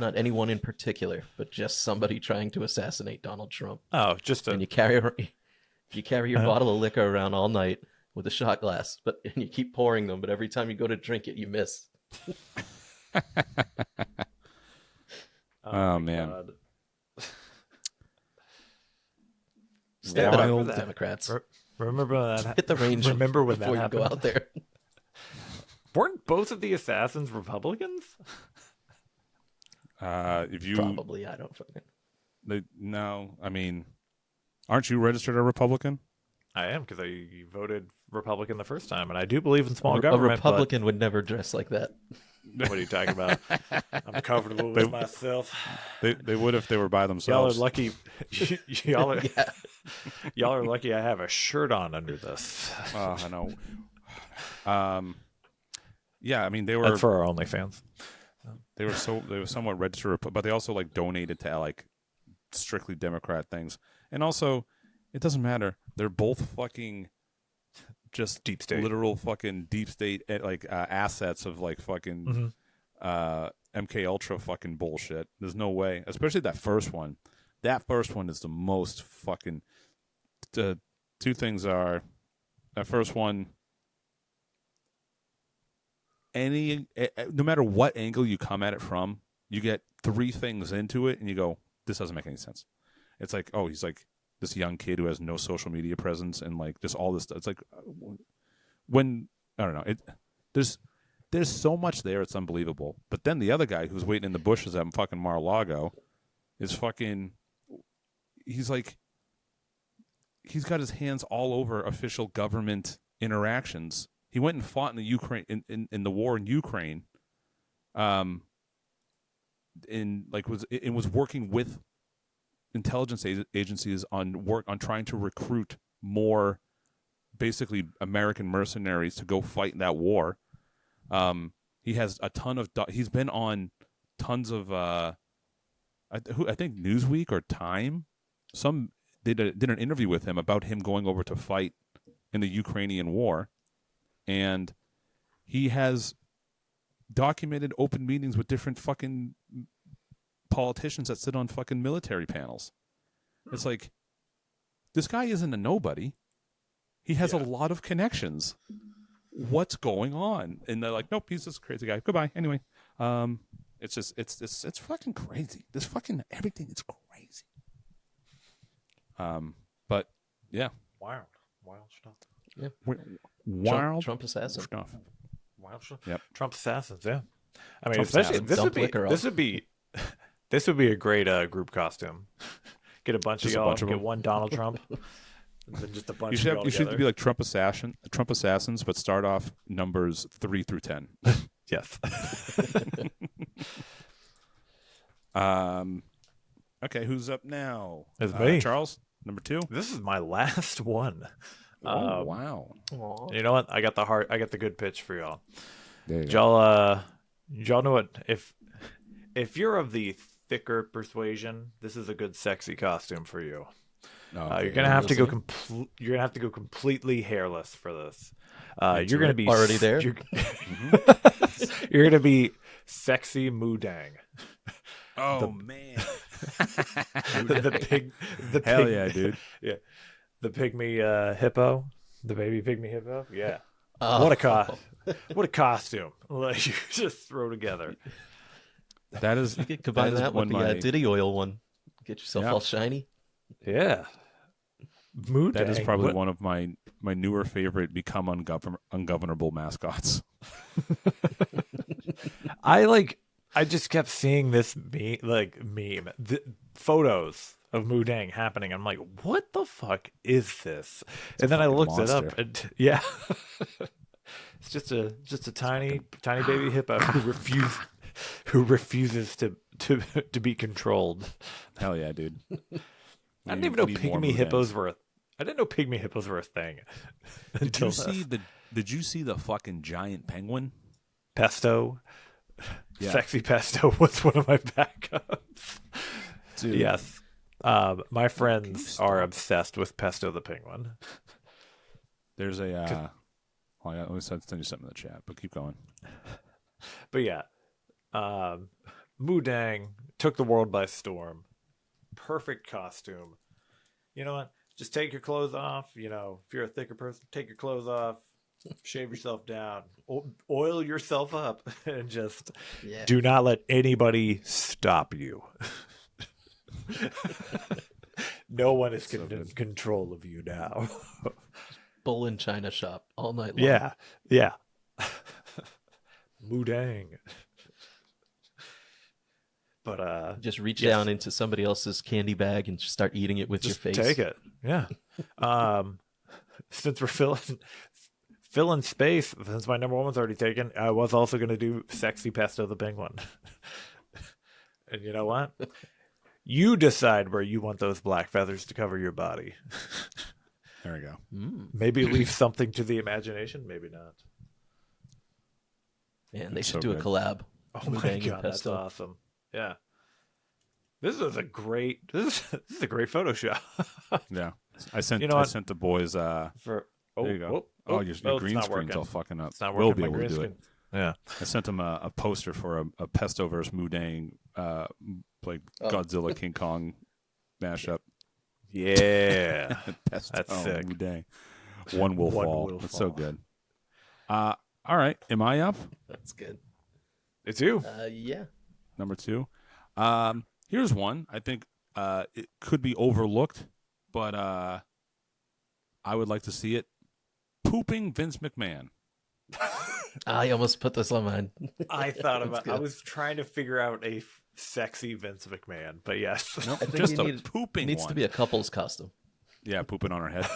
Not anyone in particular, but just somebody trying to assassinate Donald Trump. Oh, just And you carry your bottle of liquor around all night with a shot glass, and you keep pouring them, but every time you go to drink it, you miss. Oh, man. Step Yeah, it remember up, that. Democrats. Remember that? Hit the range. Remember when that before you go happened? out there. Weren't both of the assassins Republicans? If you Probably, I don't fucking. no, I mean, aren't you registered a Republican? I am, because I voted Republican the first time, and I do believe in small A government. Republican would never dress like that. But what are you talking about? I'm comfortable with myself. They would if they were by Y'all are themselves. lucky. y'all are lucky. I have a shirt on under this. I know. Yeah, I mean they were That's for our OnlyFans. they were somewhat registered, but they also like donated to like strictly Democrat things, and also it doesn't matter. They're both fucking just Deep state. literal fucking deep state like assets of like fucking MK Ultra fucking bullshit. There's no way, especially that first one. that first one is the most fucking. The two things are, that first one. No matter what angle you come at it from, you get three things into it, and you go, "This doesn't make any sense." It's like, oh, he's like this young kid who has no social media presence, and like just all this stuff. It's like when I don't know. There's so much there, it's unbelievable. But then the other guy who's waiting in the bushes at fucking Mar-a-Lago is fucking. He's like, he's got his hands all over official government interactions. He went and fought in the Ukraine in the war in Ukraine, was working with intelligence agencies on trying to recruit more, basically American mercenaries to go fight in that war. He has a ton of. He's been on tons of. I think Newsweek or Time, did an interview with him about him going over to fight in the Ukrainian war. And he has documented open meetings with different fucking politicians that sit on fucking military panels. It's like, this guy isn't a nobody. He has a lot of connections. What's going on? And they're like, nope, he's this crazy guy. Goodbye. Anyway, it's fucking crazy. This fucking everything is crazy. But yeah, wild stuff. Yeah. Wild Trump assassin stuff. Wild stuff. Yep. Trump assassins. Yeah. I mean, Trump especially assassins. this would be a great group costume. Get a bunch Just of a y'all. bunch of Get them. one Donald Trump. And then just a bunch. You should be like Trump assassins, but start off numbers 3 through 10. Yes. Okay, who's up now? It's me. Charles, number 2. This is my last one. Wow. You know what? I got the good pitch for y'all. There you go. Y'all know what? If you're of the thicker persuasion, this is a good sexy costume for you. Okay, you're gonna have to go completely hairless for this. You're gonna be already there. You're gonna be sexy Mudang. Oh man. the Hell yeah, dude. Yeah. The pygmy hippo, the baby pygmy hippo. Yeah. Oh. What a costume. Like, you just throw together. That is You could combine that with the Diddy oil one. Get yourself all shiny. Yeah. Mood That is Dang. probably What- one of my newer favorite become ungovernable mascots. I just kept seeing this meme, photos of Mudang happening. I'm like, what the fuck is this? And then I fucking looked it up, monster. and yeah, it's just a tiny baby hippo who refuses to be controlled. Hell yeah, dude. I didn't even know We need more pygmy Mudangs. hippos were. I didn't know pygmy hippos were a thing. Did you see the fucking giant penguin? Pesto? Yeah. Sexy Pesto was one of my backups. Dude. Yes. My friends are obsessed with Pesto the penguin. There's a let me send you something in the chat, but keep going. But yeah, Mudang took the world by storm. Perfect costume. You know what? Just take your clothes off. You know, if you're a thicker person, take your clothes off, shave yourself down, oil yourself up, and just do not let anybody stop you. No one is in control of you now. Bull in China shop all night long. Yeah. Mudang. But Just reach down into somebody else's candy bag and just start eating it with your face. take it. Yeah. Since we're filling space, since my number 1 was already taken, I was also going to do Sexy Pesto the penguin. And you know what? You decide where you want those black feathers to cover your body. There we go. Maybe leave something to the imagination. Maybe not. Man, they So should do a good. collab. Oh my Mudang and god, that's Pesto. awesome. Yeah. This is a great Photoshop. Yeah. I sent You know I what? sent the boys there you go. Your it's green not screen's working. all fucking up. It's not We'll working. be My able to green do it. screen. Yeah. I sent them a poster for a Pesto versus Mudang, like Godzilla King Kong mashup. Yeah. Pesto That's sick. every day. One will One fall. will That's fall. so good. All right. Am I up? That's good. It's you. Yeah. Number 2. Here's one. I think it could be overlooked, but I would like to see it. Pooping Vince McMahon. I almost put this on mine. I thought That's about. good. I was trying to figure out a sexy Vince McMahon, but yes. No, I think just you a need- pooping It needs one. to be a couple's costume. Yeah, pooping on her head.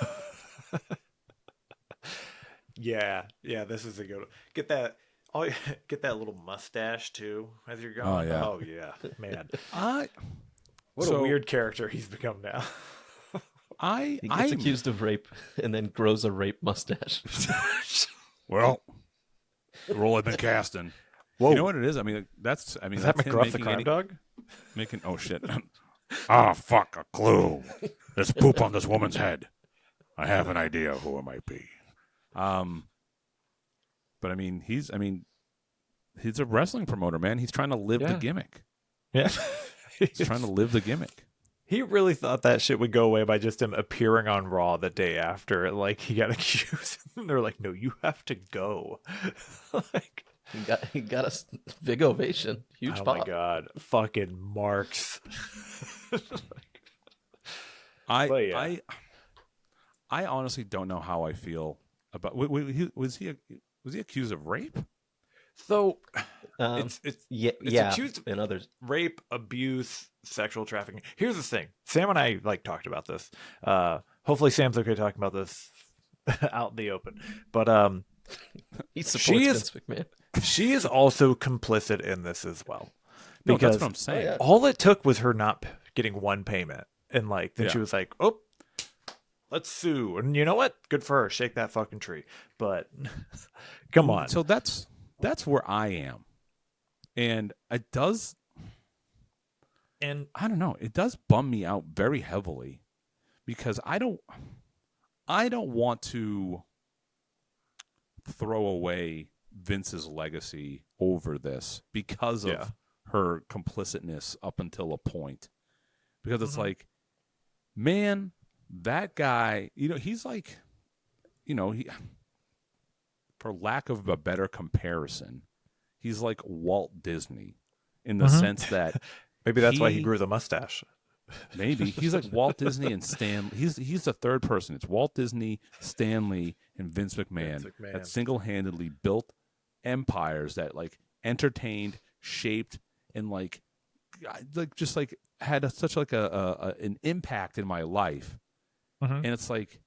Yeah. This is a good. Get that. Oh, get that little mustache too as you're going. Oh, yeah. Oh yeah, man. I What So- a weird character he's become now. I He gets accused of rape and then grows a rape mustache. well, the role I've been casting. Whoa. You know what it is? I mean, that's Is that that's him McGruff the making crime dog? making oh shit. Ah, fuck a clue. There's poop on this woman's head. I have an idea of who it might be. But I mean, he's a wrestling promoter, man. He's trying to live the Yeah. gimmick. Yeah. He's trying to live the gimmick. He really thought that shit would go away by just him appearing on Raw the day after. Like he got accused. They're like, no, you have to go. Like, He got a big ovation. Huge oh pop. my god, fucking marks. But yeah. I honestly don't know how I feel about. Was he accused of rape? So It's it's yeah, accused and others. rape, abuse, sexual trafficking. Here's the thing. Sam and I talked about this. Hopefully Sam's okay talking about this out in the open. But He supports She is- Vince McMahon. she is also complicit in this as well. No, Because that's what I'm saying. yeah. all it took was her not getting one payment. And like then she Yeah. was like, "Oh, let's sue." And you know what? Good for her. Shake that fucking tree. But come on. So that's where I am, and it does. And I don't know. It does bum me out very heavily because I don't want to throw away Vince's legacy over this because of Yeah. her complicitness up until a point. Because it's Mhm. like, man, that guy, he's like, he, for lack of a better comparison, he's like Walt Disney in the Mhm. sense that maybe that's why he He- grew the mustache. maybe he's like Walt Disney and Stan. He's the third person. It's Walt Disney, Stan Lee, and Vince McMahon, Vince McMahon. that single-handedly built empires that like entertained, shaped, and just had such like an impact in my life. Mhm. And it's like,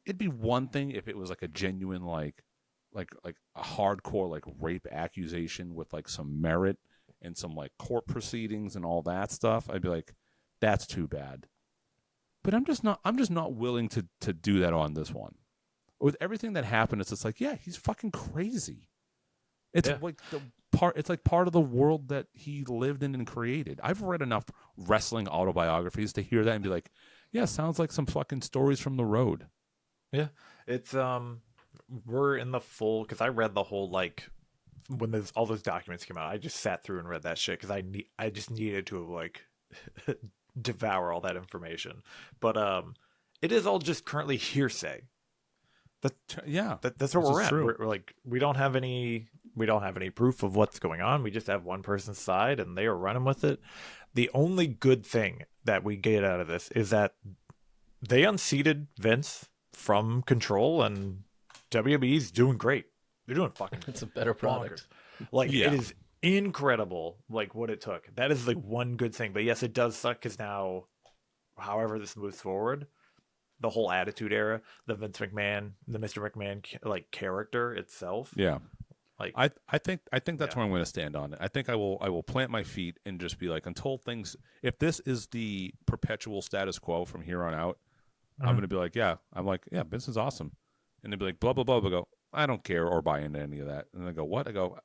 it'd be one thing if it was like a genuine like a hardcore like rape accusation with like some merit and some like court proceedings and all that stuff. I'd be like, that's too bad. But I'm just not willing to do that on this one. With everything that happened, it's just like, yeah, he's fucking crazy. It's Yeah. like it's like part of the world that he lived in and created. I've read enough wrestling autobiographies to hear that and be like, yeah, sounds like some fucking stories from the road. Yeah, it's we're in the full because I read the whole like when all those documents came out. I just sat through and read that shit because I just needed to like devour all that information. But it is all just currently hearsay. Yeah, That's what This we're is at. true. We're like we don't have any proof of what's going on. We just have one person's side and they are running with it. The only good thing that we get out of this is that they unseated Vince from Control and WWE's doing great. They're doing fucking It's a better product. bonkers. Like Yeah. it is incredible like what it took. That is like one good thing. But yes, it does suck because now however this moves forward, the whole Attitude Era, the Vince McMahon, the Mr. McMahon like character itself. yeah. Like I think that's Yeah. where I'm going to stand on it. I think I will plant my feet and just be like, until things, if this is the perpetual status quo from here on out, I'm Mhm. going to be like, yeah, Vince is awesome, and they'll be like, blah blah blah. I go, I don't care or buy into any of that, and I go, what? I go,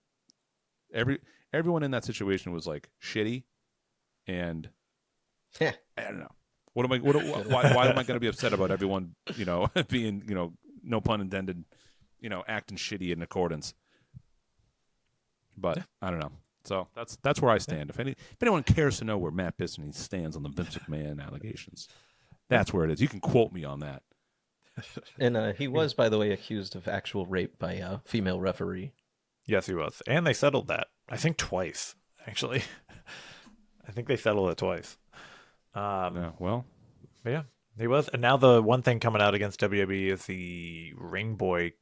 everyone in that situation was like shitty, and Yeah. I don't know. Why am I going to be upset about everyone, being, no pun intended, acting shitty in accordance? But I don't know. So that's where I stand. If anyone cares to know where Matt Bistany stands on the Vince McMahon allegations, that's where it is. You can quote me on that. And he was, by the way, accused of actual rape by a female referee. Yes, he was. And they settled that. I think twice, actually. I think they settled it twice. Yeah, well. But yeah, he was. And now the one thing coming out against WWE is the Ring Boy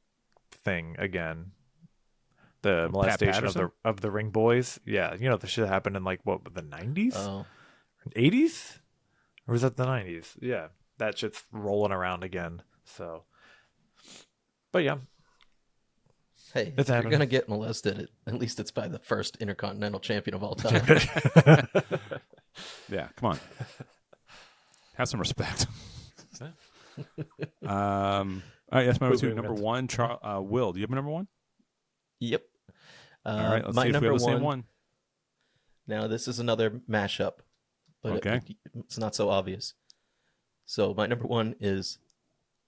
thing again. The molestation of the Ring Boys. Yeah, you know, this shit happened in like, what, the 90s? Oh. 80s? Or was that the 90s? Yeah, that shit's rolling around again. So, but yeah. Hey, It's if you're happening. going to get molested, at least it's by the first Intercontinental Champion of all time. Yeah, come on. Have some respect. All right, that's my number two. Number one, Will, do you have a number one? Yep. All right, let's my see if we number have the same one. Now, this is another mashup, but Okay. it's not so obvious. So, my number one is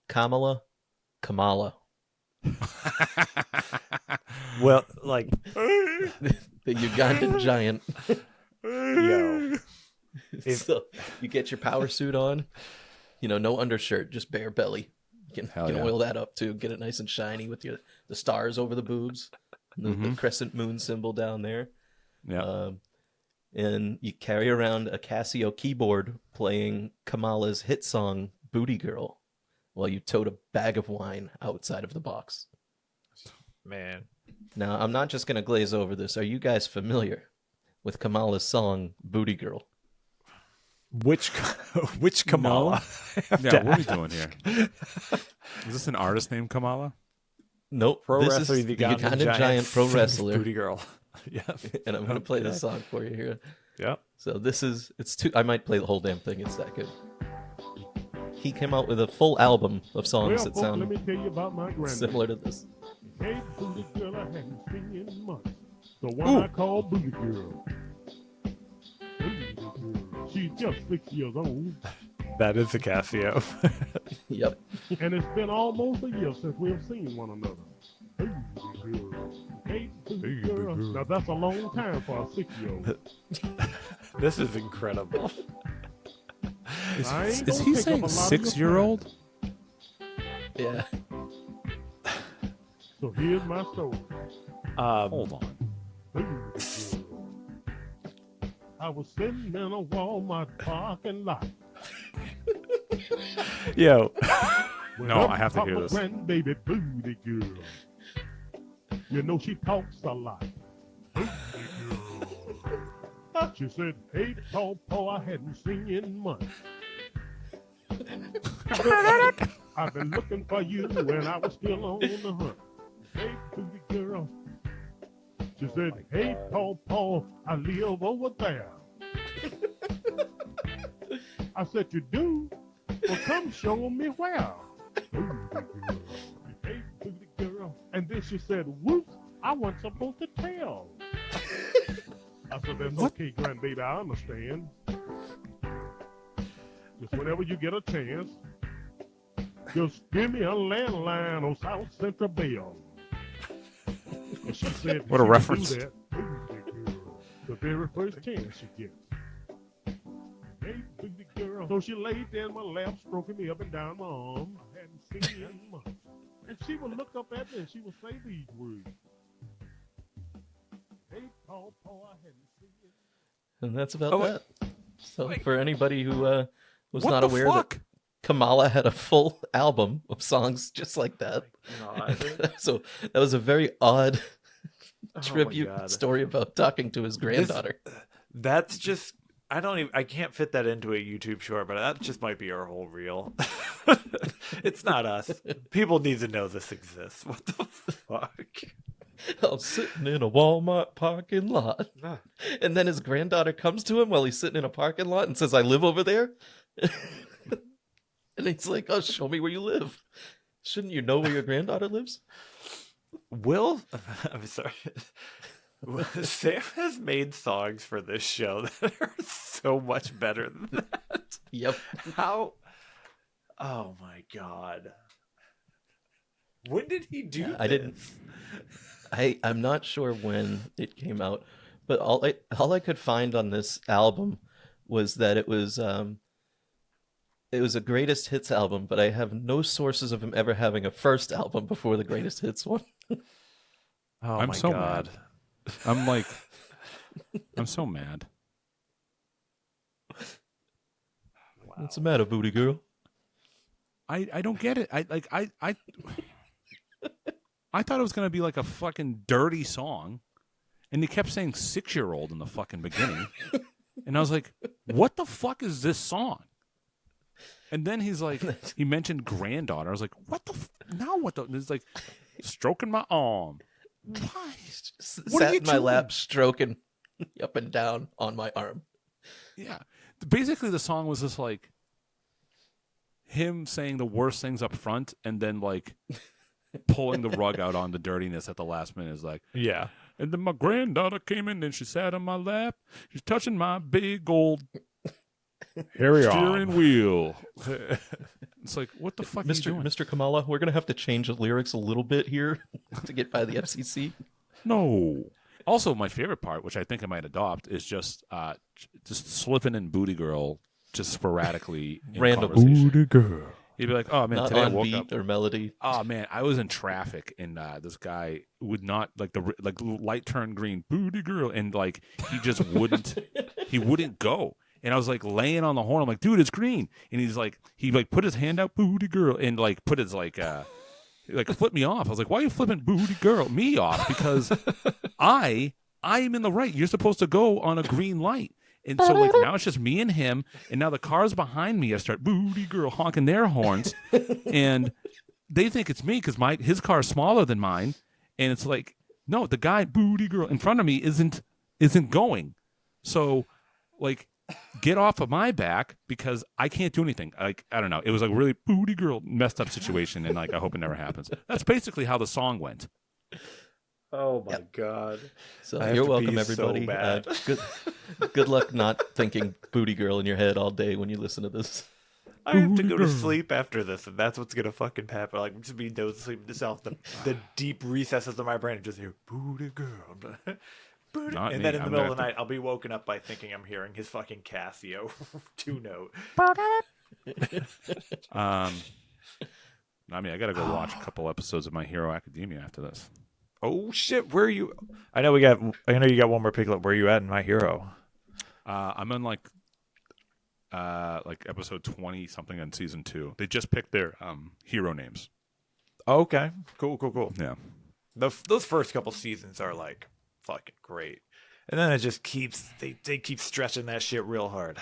Kamala. Well, like, The Ugandan giant. yo. So, you get your power suit on, no undershirt, just bare belly. You Hell can yeah. oil that up too, get it nice and shiny with the stars over the boobs, the crescent moon symbol down there. Yeah. And you carry around a Casio keyboard playing Kamala's hit song, Booty Girl, while you tote a bag of wine outside of the box. Man. Now, I'm not just going to glaze over this. Are you guys familiar with Kamala's song, Booty Girl? Which Kamala? Yeah, what are we doing here? Is this an artist named Kamala? Nope. Pro this wrestler, is the the Ugandan Ugandan giant pro sings wrestler. Booty Girl. Yeah. And I'm going to play this song for you here. Yeah. So I might play the whole damn thing. It's that good. He came out with a full album of songs that Well, folks, let me sound tell you about my granddad. similar to this. Hey, booty girl, I hadn't seen in months. The one I call Booty Girl. Booty Girl. She's just 6 years old, That is the Casio. Yep. and it's been almost a year since we have seen one another. Booty Girl. Hey, Booty Girl. Now that's a long time for a 6-year-old. This is incredible. I ain't Is gonna he take up saying a lot of your 6-year-old? Yeah. So here's my story. Hold on. Booty Girl. I was sitting in a Walmart parking lot. Yo. When No, up I have to hear come a this. Grandbaby Booty Girl. You know she talks a lot. Booty Girl. She said, "Hey, Paw, I hadn't seen you in months. I've been looking for you when I was still on the hunt. Hey, Booty Girl." She said, "Hey, Paw, I live over there." I said, "You do? Well, come show me where." Booty girl. Hey, booty girl. And then she said, "Whoops, I wasn't supposed to tell." I said, "That's okay, grandbaby, I understand. Just whenever you get a chance, just give me a landline on South Central Bell." And she said, What a she would do reference. that, booty girl, the very first chance she gets. Hey, booty girl. So she laid there in my lap, stroking me up and down my arm. I hadn't seen her in months. And she would look up at me and she would say these words. Hey, Paw, I hadn't seen you. And that's about Oh, that. So for anybody who was What not the aware fuck? that Kamala had a full album of songs just like that. So that was a very odd tribute God. story about talking to his granddaughter. That's just I can't fit that into a YouTube short, but that just might be our whole reel. It's not us. People need to know this exists. What the fuck? I was sitting in a Walmart parking lot. And then his granddaughter comes to him while he's sitting in a parking lot and says, "I live over there." And he's like, "Oh, show me where you live. Shouldn't you know where your granddaughter lives?" I'm sorry. Sam has made songs for this show that are so much better than that. Yep. How? Oh my god. When did he do I this? didn't. I'm not sure when it came out, But all I could find on this album was that it was a greatest hits album, but I have no sources of him ever having a first album before the greatest hits one. Oh I'm my so god. mad. I'm like, I'm so mad. What's the matter, booty girl? I don't get it. I thought it was gonna be like a fucking dirty song, and he kept saying 6-year-old in the fucking beginning, and I was like, what the fuck is this song? And then he's like, he mentioned granddaughter. I was like, what the now? What the? It's like stroking my arm. Why? What are Sat you in my doing? lap, stroking up and down on my arm. Yeah. Basically, the song was just like him saying the worst things up front and then like pulling the rug out on the dirtiness at the last minute. Is like, Yeah. and then my granddaughter came in and she sat on my lap. She's touching my big old steering wheel. It's like, what the fuck are you doing? Mr. Kamala, we're gonna have to change the lyrics a little bit here to get by the FCC. No. Also, my favorite part, which I think I might adopt, is just slipping in Booty Girl just sporadically in Randomly. conversation. Booty girl. He'd be like, "Oh man, Not today I on woke beat up. or melody. Oh man, I was in traffic, and this guy would not like light turn green, Booty Girl, and like he just wouldn't, he wouldn't go." And I was like laying on the horn. I'm like, "Dude, it's green," and he's like, he like put his hand out, Booty Girl, and like put his like flipped me off. I was like, "Why are you flipping Booty Girl me off?" Because I am in the right. You're supposed to go on a green light. And so like now it's just me and him, and now the cars behind me I start Booty Girl honking their horns, and they think it's me because his car is smaller than mine, and it's like, no, the guy Booty Girl in front of me isn't going. So like get off of my back because I can't do anything. Like I don't know. It was like a really Booty Girl messed up situation, and like I hope it never happens. That's basically how the song went. Oh my god. So I have you're to welcome, pee everybody. so bad. Good luck not thinking booty girl in your head all day when you listen to this. I have to go to sleep after this, and that's what's gonna fucking happen. Like just be sleeping to self, the deep recesses of my brain, and just hear booty girl, booty. Not And me. then in the I'm middle of gonna the night, I'll be woken up by thinking I'm hearing his fucking Casio 2-note. I mean, I got to go watch a couple episodes of My Hero Academia after this. Oh shit, where are you? I know you got one more Piglet. Where are you at in My Hero? I'm on like episode 20 something on season 2. They just picked their hero names. Okay, cool. Yeah. Those first couple seasons are like fucking great, and then it just keeps they keep stretching that shit real hard.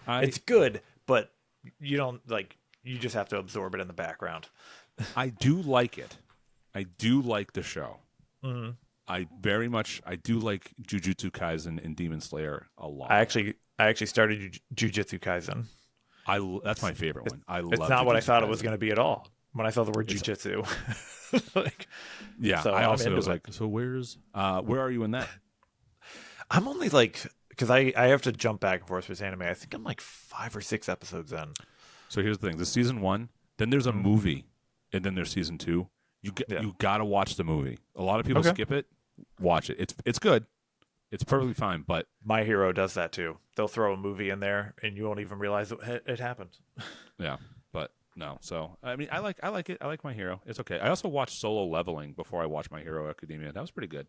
It's good, but you don't like. You just have to absorb it in the background. I do like it. I do like the show. Mm-hmm. I do like Jujutsu Kaisen and Demon Slayer a lot. I actually started Jujutsu Kaisen. That's my favorite one. It's not what I thought it was Kaisen. going to be at all when I saw the word jujitsu. Like, Yeah, so I I'm also into was it. like, so where are you in that? I'm only like, because I have to jump back and forth with anime. I think I'm like 5 or 6 episodes in. So here's the thing: this season 1, then there's a movie, and then there's season 2. You got to watch the movie. A lot of people skip it. Watch it. It's good. It's perfectly fine. But My Hero does that too. They'll throw a movie in there, and you won't even realize it happened. yeah, but no. So I mean, I like it. I like My Hero. It's okay. I also watched Solo Leveling before I watched My Hero Academia. That was pretty good.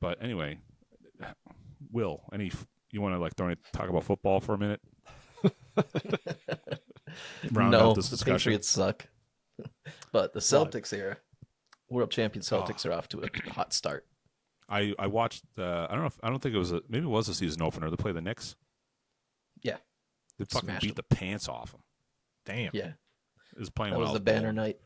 But anyway, Will, you want to talk about football for a minute? Round out No, this the discussion. Patriots suck. But the Celtics era, world champion Celtics are off to a hot start. I watched. I don't think it was. Maybe it was a season opener. They play the Knicks. Yeah, They fucking Smashed beat the pants off them. Damn. yeah. It was playing That well. was the banner night.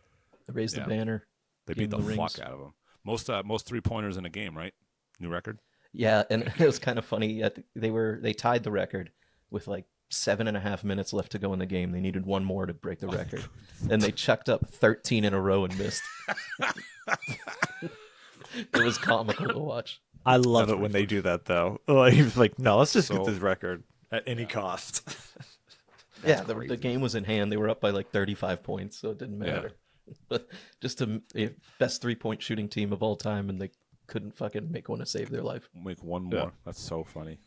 They raised Yeah. the banner. They gave beat the them the rings. fuck out of them. Most 3-pointers in a game, right? New record. Yeah, and it was kind of funny. They tied the record with like 7.5 minutes left to go in the game. They needed one more to break the record, and they chucked up 13 in a row and missed. It was comical to watch. I love it when they do that though. Like, no, let's just So- get this record at any cost. Yeah, the game was in hand. They were up by like 35 points, so it didn't matter. But just a best 3-point shooting team of all time, and they couldn't fucking make one to save their life. Make one more. Yeah. That's so funny.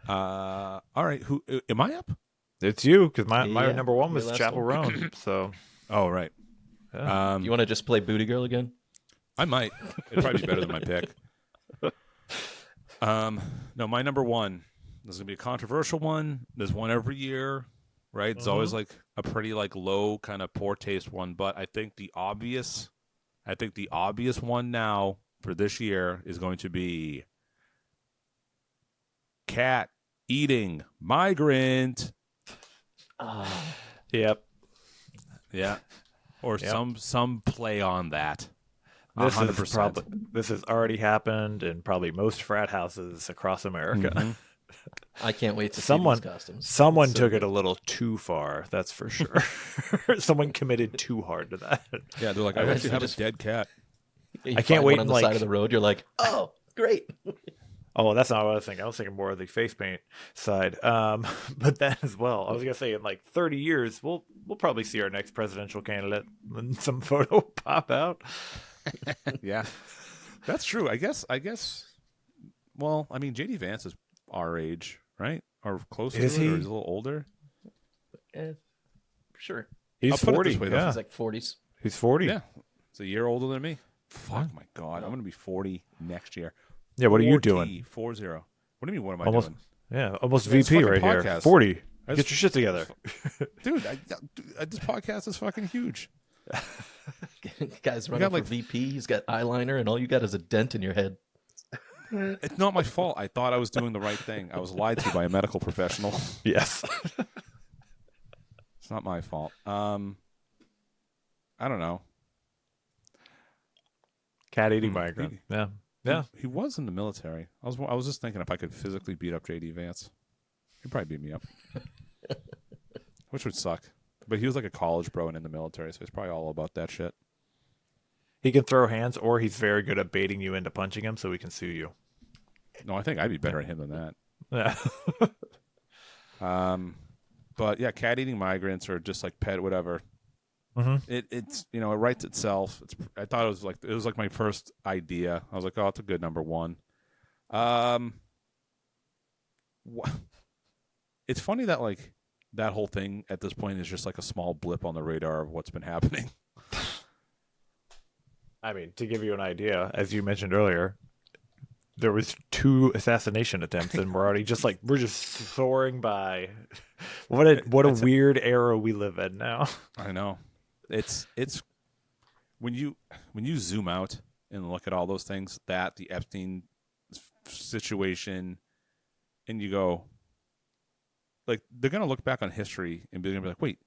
All right, who am I up? It's you, because my Yeah, number one your was last Chapel one. Roan. So Oh, right. yeah. You want to just play Booty Girl again? I might. It'd probably be better than my pick. No, my number one. This is gonna be a controversial one. There's one every year, right? It's always like a pretty like low kind of poor taste one. But I think the obvious one now for this year is going to be cat eating migrant. Yep. Yeah, or Yep. some play on that. This 100%. this has already happened in probably most frat houses across America. Mhm. I can't wait to Someone- see these costumes. Someone So took good. it a little too far, that's for sure. Someone committed too hard to that. Yeah, they're like, I Imagine actually have just- a dead cat. You I can't find wait one on the and, side like- of the road. You're like, oh, great. Oh, that's not what I was thinking. I was thinking more of the face paint side. But that as well. I was gonna say in like 30 years, we'll probably see our next presidential candidate and some photo pop out. Yeah, that's true. I guess. Well, I mean, JD Vance is our age, right? Or closer Is to it, or he? he's a little older. Sure. He's I'll put it 40. this way, though. Yeah. He's like 40s. He's 40. Yeah, it's a year older than me. Fuck my god, I'm gonna be 40 next year. Yeah, what are you 40, doing? 40. What do you mean? What am I Almost doing, Yeah, almost It's VP fucking right here. podcast. 40. I Get just- your shit together. dude? This podcast is fucking huge. Guy's got, running for like- VP. He's got eyeliner, and all you got is a dent in your head. It's not my fault. I thought I was doing the right thing. I was lied to by a medical professional. Yes. It's not my fault. I don't know. Cat eating Hmm. migrant. Yeah. Yeah. He was in the military. I was just thinking if I could physically beat up JD Vance, he'd probably beat me up, which would suck. But he was like a college bro and in the military, so he's probably all about that shit. He can throw hands, or he's very good at baiting you into punching him so he can sue you. No, I think I'd be better at him than that. Yeah. But yeah, cat eating migrants or just like pet whatever. Mhm. It's it writes itself. I thought it was like my first idea. I was like, oh, it's a good number one. It's funny that like that whole thing at this point is just like a small blip on the radar of what's been happening. I mean, to give you an idea, as you mentioned earlier, there was 2 assassination attempts, and we're just soaring by. What a weird era we live in now. I know. It's when you zoom out and look at all those things, that the Epstein situation, and you go, like, they're gonna look back on history and they're gonna be like, wait,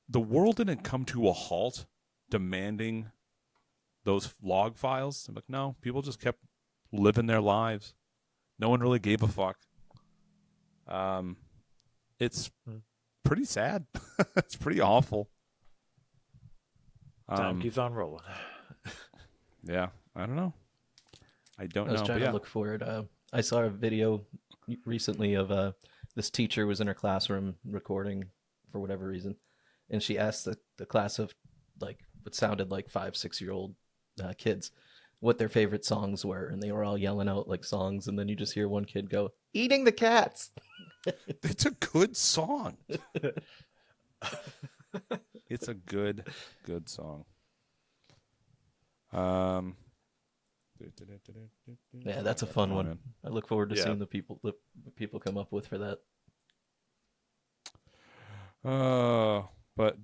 the world didn't come to a halt demanding those log files. I'm like, no, people just kept living their lives. No one really gave a fuck. It's pretty sad. It's pretty awful. Time keeps on rolling. Yeah, I don't know. I don't I was know. trying But yeah, to look for it. I saw a video recently of this teacher was in her classroom recording for whatever reason, and she asked the class of like what sounded like 5-6-year-old kids what their favorite songs were, and they were all yelling out like songs, and then you just hear one kid go, "Eating the cats." it's a good song. It's a good song. Yeah, that's a fun Oh, one. man. I look forward to Yeah. seeing the people come up with for that. But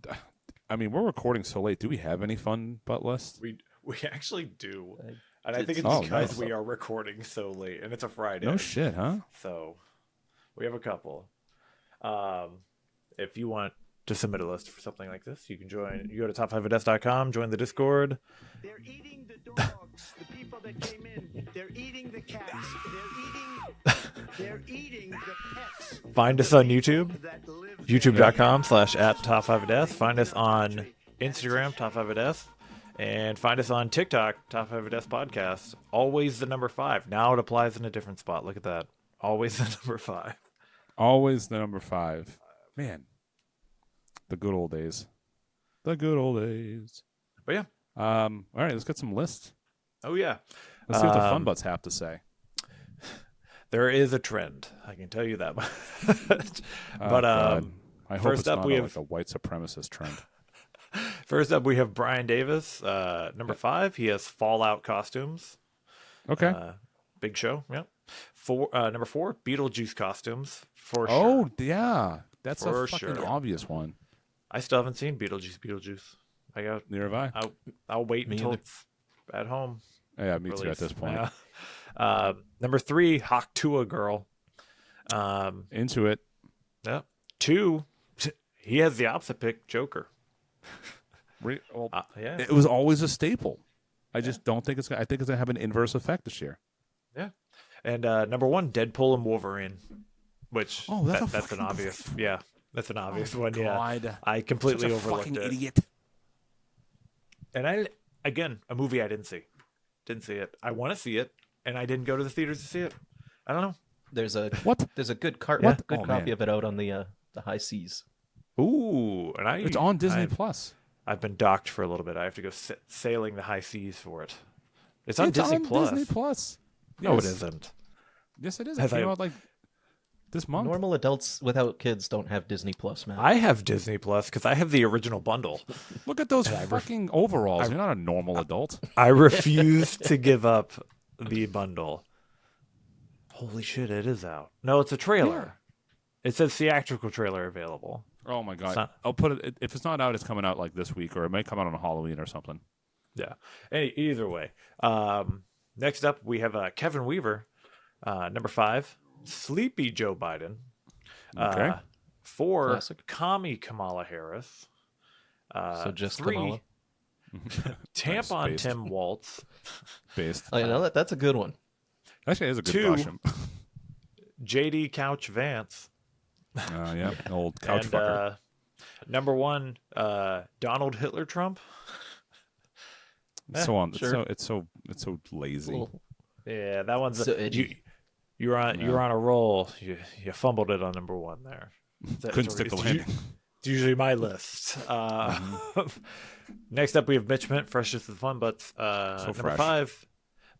I mean, we're recording so late. Do we have any fun butt lists? We actually do, I and I think it's Oh, because nice. we are recording so late, and it's a Friday. No shit, huh? So we have a couple. If you want to submit a list for something like this, you can join. You go to top5adesk.com, join the Discord. They're eating the dogs, the people that came in. They're eating the cats. They're eating the pets. Find us on YouTube, That live youtube.com/@top5adesk. Find us on Instagram, top5adesk. And find us on TikTok, top5adesk podcast. Always the number 5. Now it applies in a different spot. Look at that. Always the number 5. Always the number 5. Man, the good old days. The good old days. But yeah. All right, let's get some lists. Oh yeah. Let's see what the Fun Butts have to say. There is a trend, I can tell you that much. Oh, But God. I hope first it's up not we like have a white supremacist trend. first up we have Brian Davis, number 5. He has Fallout costumes. Okay. Big show. Yep. Number 4, Beetlejuice costumes for sure. Oh, yeah. That's For a fucking sure. obvious one. I still haven't seen Beetlejuice. Neither have I. I'll wait Me until either. it's at home. Yeah, me too at release. this point. Yeah. Number 3, Hawktua Girl. Into it. Yeah. 2, he has the opposite pick, Joker. Well, Yeah. it was always a staple. I just don't think it's. I think it's gonna have an inverse effect this year. Yeah. And number 1, Deadpool and Wolverine, which Oh, that's a that's an fucking obvious. great one. Yeah, that's an obvious one. Yeah. God. I completely Such a overlooked fucking it. idiot. And again, a movie I didn't see. Didn't see it. I want to see it, and I didn't go to the theaters to see it. I don't know. There's a What? There's a good What? good Oh, copy man. of it out on the high seas. Ooh, and It's on Disney I've, Plus. I've been docked for a little bit. I have to go sailing the high seas for it. It's on Disney Plus. Disney Plus. No, it Yes. isn't. Yes, it is. Have It came I- out like this month. Normal adults without kids don't have Disney Plus, man. I have Disney Plus because I have the original bundle. Look at those And I fucking overalls. You're not a normal adult. I refuse to give up the bundle. Holy shit, it is out. No, it's a trailer. It says theatrical trailer available. Oh my god! not- I'll put it. If it's not out, it's coming out like this week, or it might come out on Halloween or something. Yeah. Either way. Next up, we have Kevin Weaver, number 5, Sleepy Joe Biden. Okay. 4, Classic. Commie Kamala Harris. So just 3, Kamala? Tampon Based. Tim Waltz. Based. Oh, you know that's a good one. Actually, it is a good 2, costume. JD Couch Vance. Yeah, an old couch And fucker. number 1, Donald Hitler Trump. So on. sure. It's so lazy. Little- Yeah, that one's So edgy. you're on a roll. You fumbled it on number 1 there. Couldn't stick the landing. It's usually my list. Next up, we have Mitch Mint, Freshest of the Fun Butts. Number fresh. 5,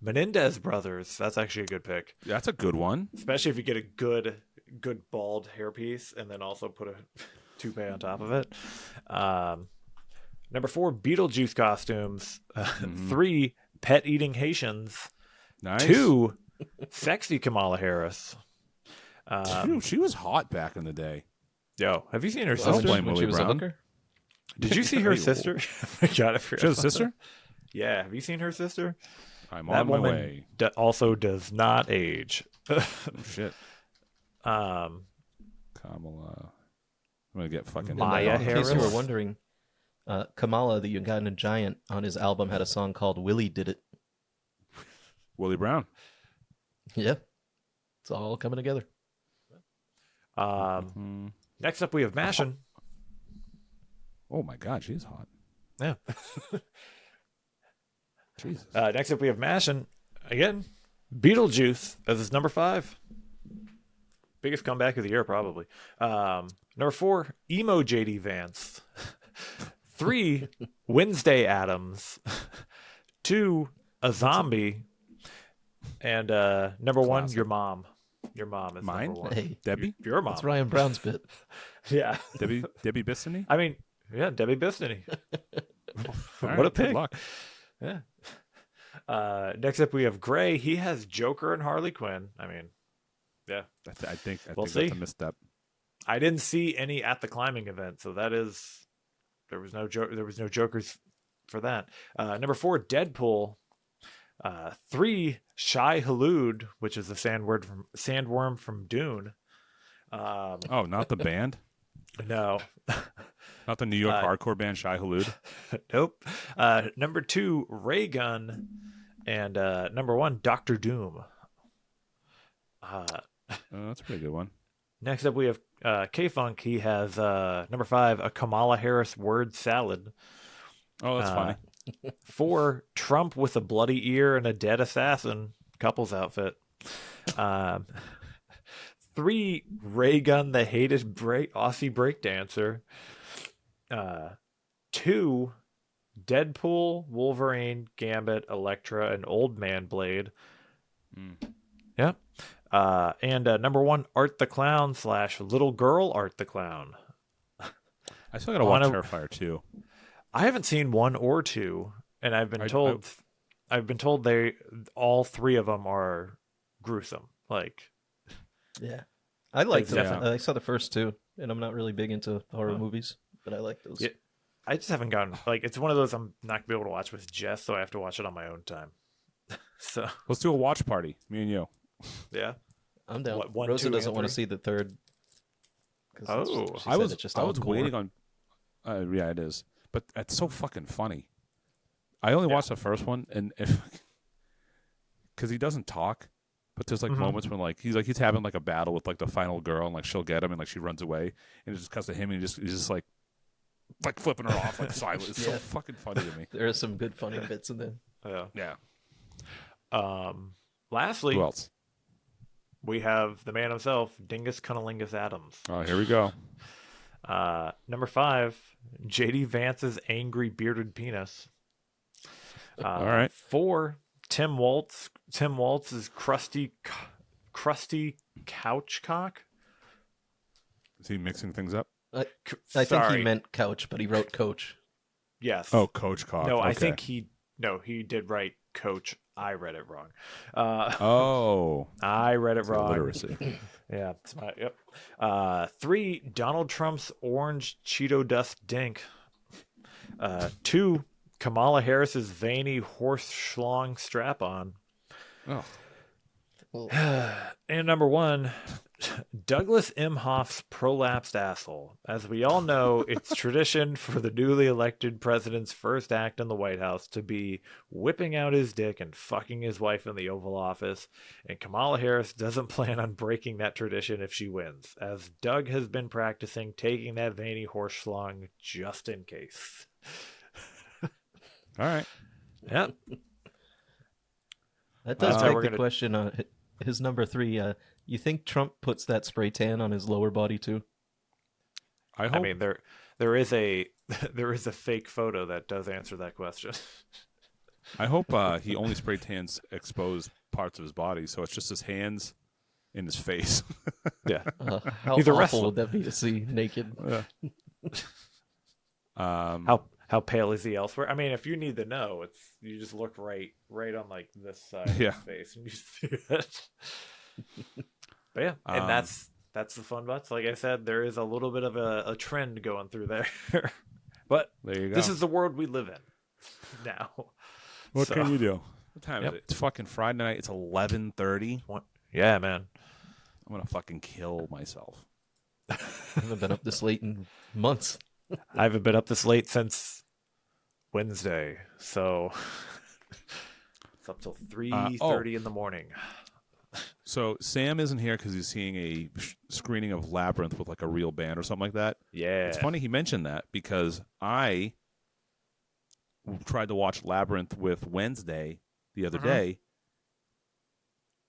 Menendez Brothers. That's actually a good pick, That's a good one. especially if you get a good bald hairpiece and then also put a toupee on top of it. Number 4, Beetlejuice costumes. 3, Pet Eating Haitians. Nice. 2, Sexy Kamala Harris. Dude, she was hot back in the day. Yo, have you seen her Don't sister? blame when Willie she was Brown. a hooker. Did you see her Hey, sister? I forgot. She has a sister. Yeah, have you seen her sister? I'm That on my woman way. also does not age. Oh, shit. um, Kamala. I'm gonna get fucking Maya In case you Harris? were wondering, Kamala, the Ugandan giant, on his album had a song called "Willie Did It." Willie Brown. Yeah, it's all coming together. Hmm. next up, we have Mashin. Oh my god, she's hot. Yeah. Jesus. Next up, we have Mashin. Again, Beetlejuice as his number 5. Biggest comeback of the year, probably. Number 4, Emo JD Vance. 3, Wednesday Adams. 2, a zombie. And number 1, Classic. your mom. Your mom is Mine? number 1. Hey, Debbie? Your mom. that's Ryan Brown's bit. Yeah. Debbie Bistany? I mean, yeah, Debbie Bistany. All What a right, good pick. luck. Yeah. Next up, we have Gray. He has Joker and Harley Quinn. I mean, yeah. I think We'll that's see. a misstep. I didn't see any at the climbing event, so that is there was no Jokers for that. Number 4, Deadpool. 3, Shai Hulud, which is the sandworm from Dune. Oh, not the band? No, Not the New York hardcore band Shai Hulud? nope. Number 2, Ray Gun, and number 1, Doctor Doom. That's a pretty good one. Next up, we have K Funk. He has number 5, a Kamala Harris word salad. Oh, that's funny. 4, Trump with a bloody ear and a dead assassin couple's outfit. 3, Ray Gun, the hated Aussie breakdancer. 2, Deadpool, Wolverine, Gambit, Elektra, and Old Man Blade. Yep. And number 1, Art the Clown / Little Girl Art the Clown. I still gotta watch Terrifier 2. I haven't seen 1 or 2, and I've been told they all 3 of them are gruesome. Like, Yeah. I liked them. Definitely. I saw the first 2, and I'm not really big into horror movies, but I like those. Yeah. I just haven't gotten it's one of those I'm not gonna be able to watch with Jess, so I have to watch it on my own time. So Let's do a watch party, me and you. yeah. I'm down. What, 1, Rosa 2, doesn't and want to 3? see the third. 'Cause Oh. she I said was it's just I all was gore. waiting on. Yeah, it is, but it's so fucking funny. I only watched the first one, and because he doesn't talk, but there's like moments when he's having like a battle with like the final girl, and like she'll get him, and like she runs away, and it just cuts to him, and he's just like flipping her off like silent. It's so Yeah. fucking funny to me. There are some good funny bits in there. Yeah. Yeah. Lastly, Who else? we have the man himself, Dingus Cunnilingus Adams. Oh, here we go. Number 5, JD Vance's Angry Bearded Penis. All right. 4, Tim Waltz. Tim Waltz's Crusty Couch Cock. Is he mixing things up? I think Sorry. he meant couch, but he wrote coach. Yes. Oh, Coach Cock. No, I Okay. think he did write Coach. I read it wrong. Oh, I read it it's wrong. illiteracy. Yeah, it's my yep. 3, Donald Trump's Orange Cheeto Dust Dink. 2, Kamala Harris's veiny horse schlong strap on. Oh, And number 1, Douglas Imhoff's prolapsed asshole. As we all know, it's tradition for the newly elected president's first act in the White House to be whipping out his dick and fucking his wife in the Oval Office. And Kamala Harris doesn't plan on breaking that tradition if she wins, as Doug has been practicing taking that veiny horse schlong just in case. all right. Yep. That does So beg we're the gonna- question on his number 3. You think Trump puts that spray tan on his lower body too? I hope. I mean, there is a fake photo that does answer that question. I hope he only spray tans exposed parts of his body, so it's just his hands and his face. Yeah. How He's a awful wrestler. would that be to see naked? How pale is he elsewhere? I mean, if you need to know, you just look right on like this side of Yeah. his face and you see it. But yeah, and that's the fun butts. Like I said, there is a little bit of a trend going through there. But There you go. this is the world we live in now. What So- can you do? What time Yep. is it? It's fucking Friday night. It's 11:30. Yeah, man. I'm gonna fucking kill myself. I haven't been up this late in months. I haven't been up this late since Wednesday, so it's up till 3:30 in the morning. So Sam isn't here because he's seeing a screening of Labyrinth with like a real band or something like that. Yeah, It's funny he mentioned that because I tried to watch Labyrinth with Wednesday the other day.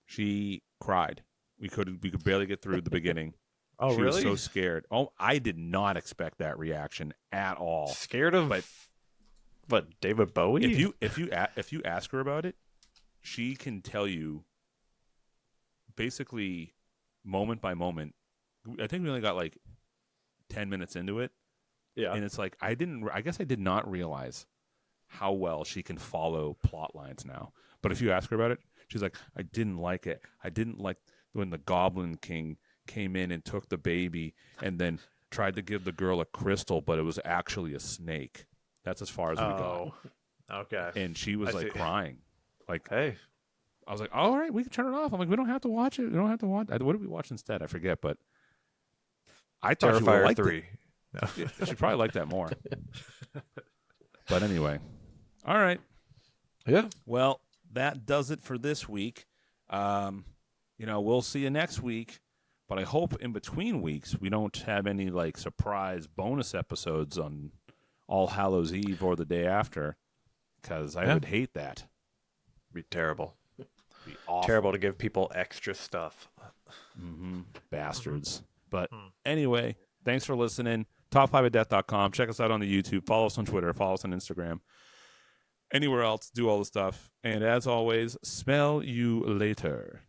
She cried. We could barely get through the beginning. Oh, she really? was so scared. Oh, I did not expect that reaction at all. Scared of what? David Bowie? If you ask her about it, she can tell you basically moment by moment. I think we only got like 10 minutes into it, yeah, and it's like I guess I did not realize how well she can follow plot lines now. But if you ask her about it, she's like, I didn't like it. I didn't like when the Goblin King came in and took the baby and then tried to give the girl a crystal, but it was actually a snake. That's as far as we got. Okay. And she was I like see. crying. Like, Hey, I was like, all right, we can turn it off. I'm like, we don't have to watch it. We don't have to watch. What did we watch instead? I forget, but I thought she would Terrifier like 3. it. She probably liked that more. But anyway, all right. Yeah. Well, that does it for this week. We'll see you next week. But I hope in between weeks we don't have any like surprise bonus episodes on All Hallows Eve or the day after, because I would hate that. Be terrible. Be awful. Terrible to give people extra stuff. Bastards. But anyway, thanks for listening. top5ofdeath.com. Check us out on the YouTube. Follow us on Twitter. Follow us on Instagram. Anywhere else, do all the stuff. And as always, smell you later.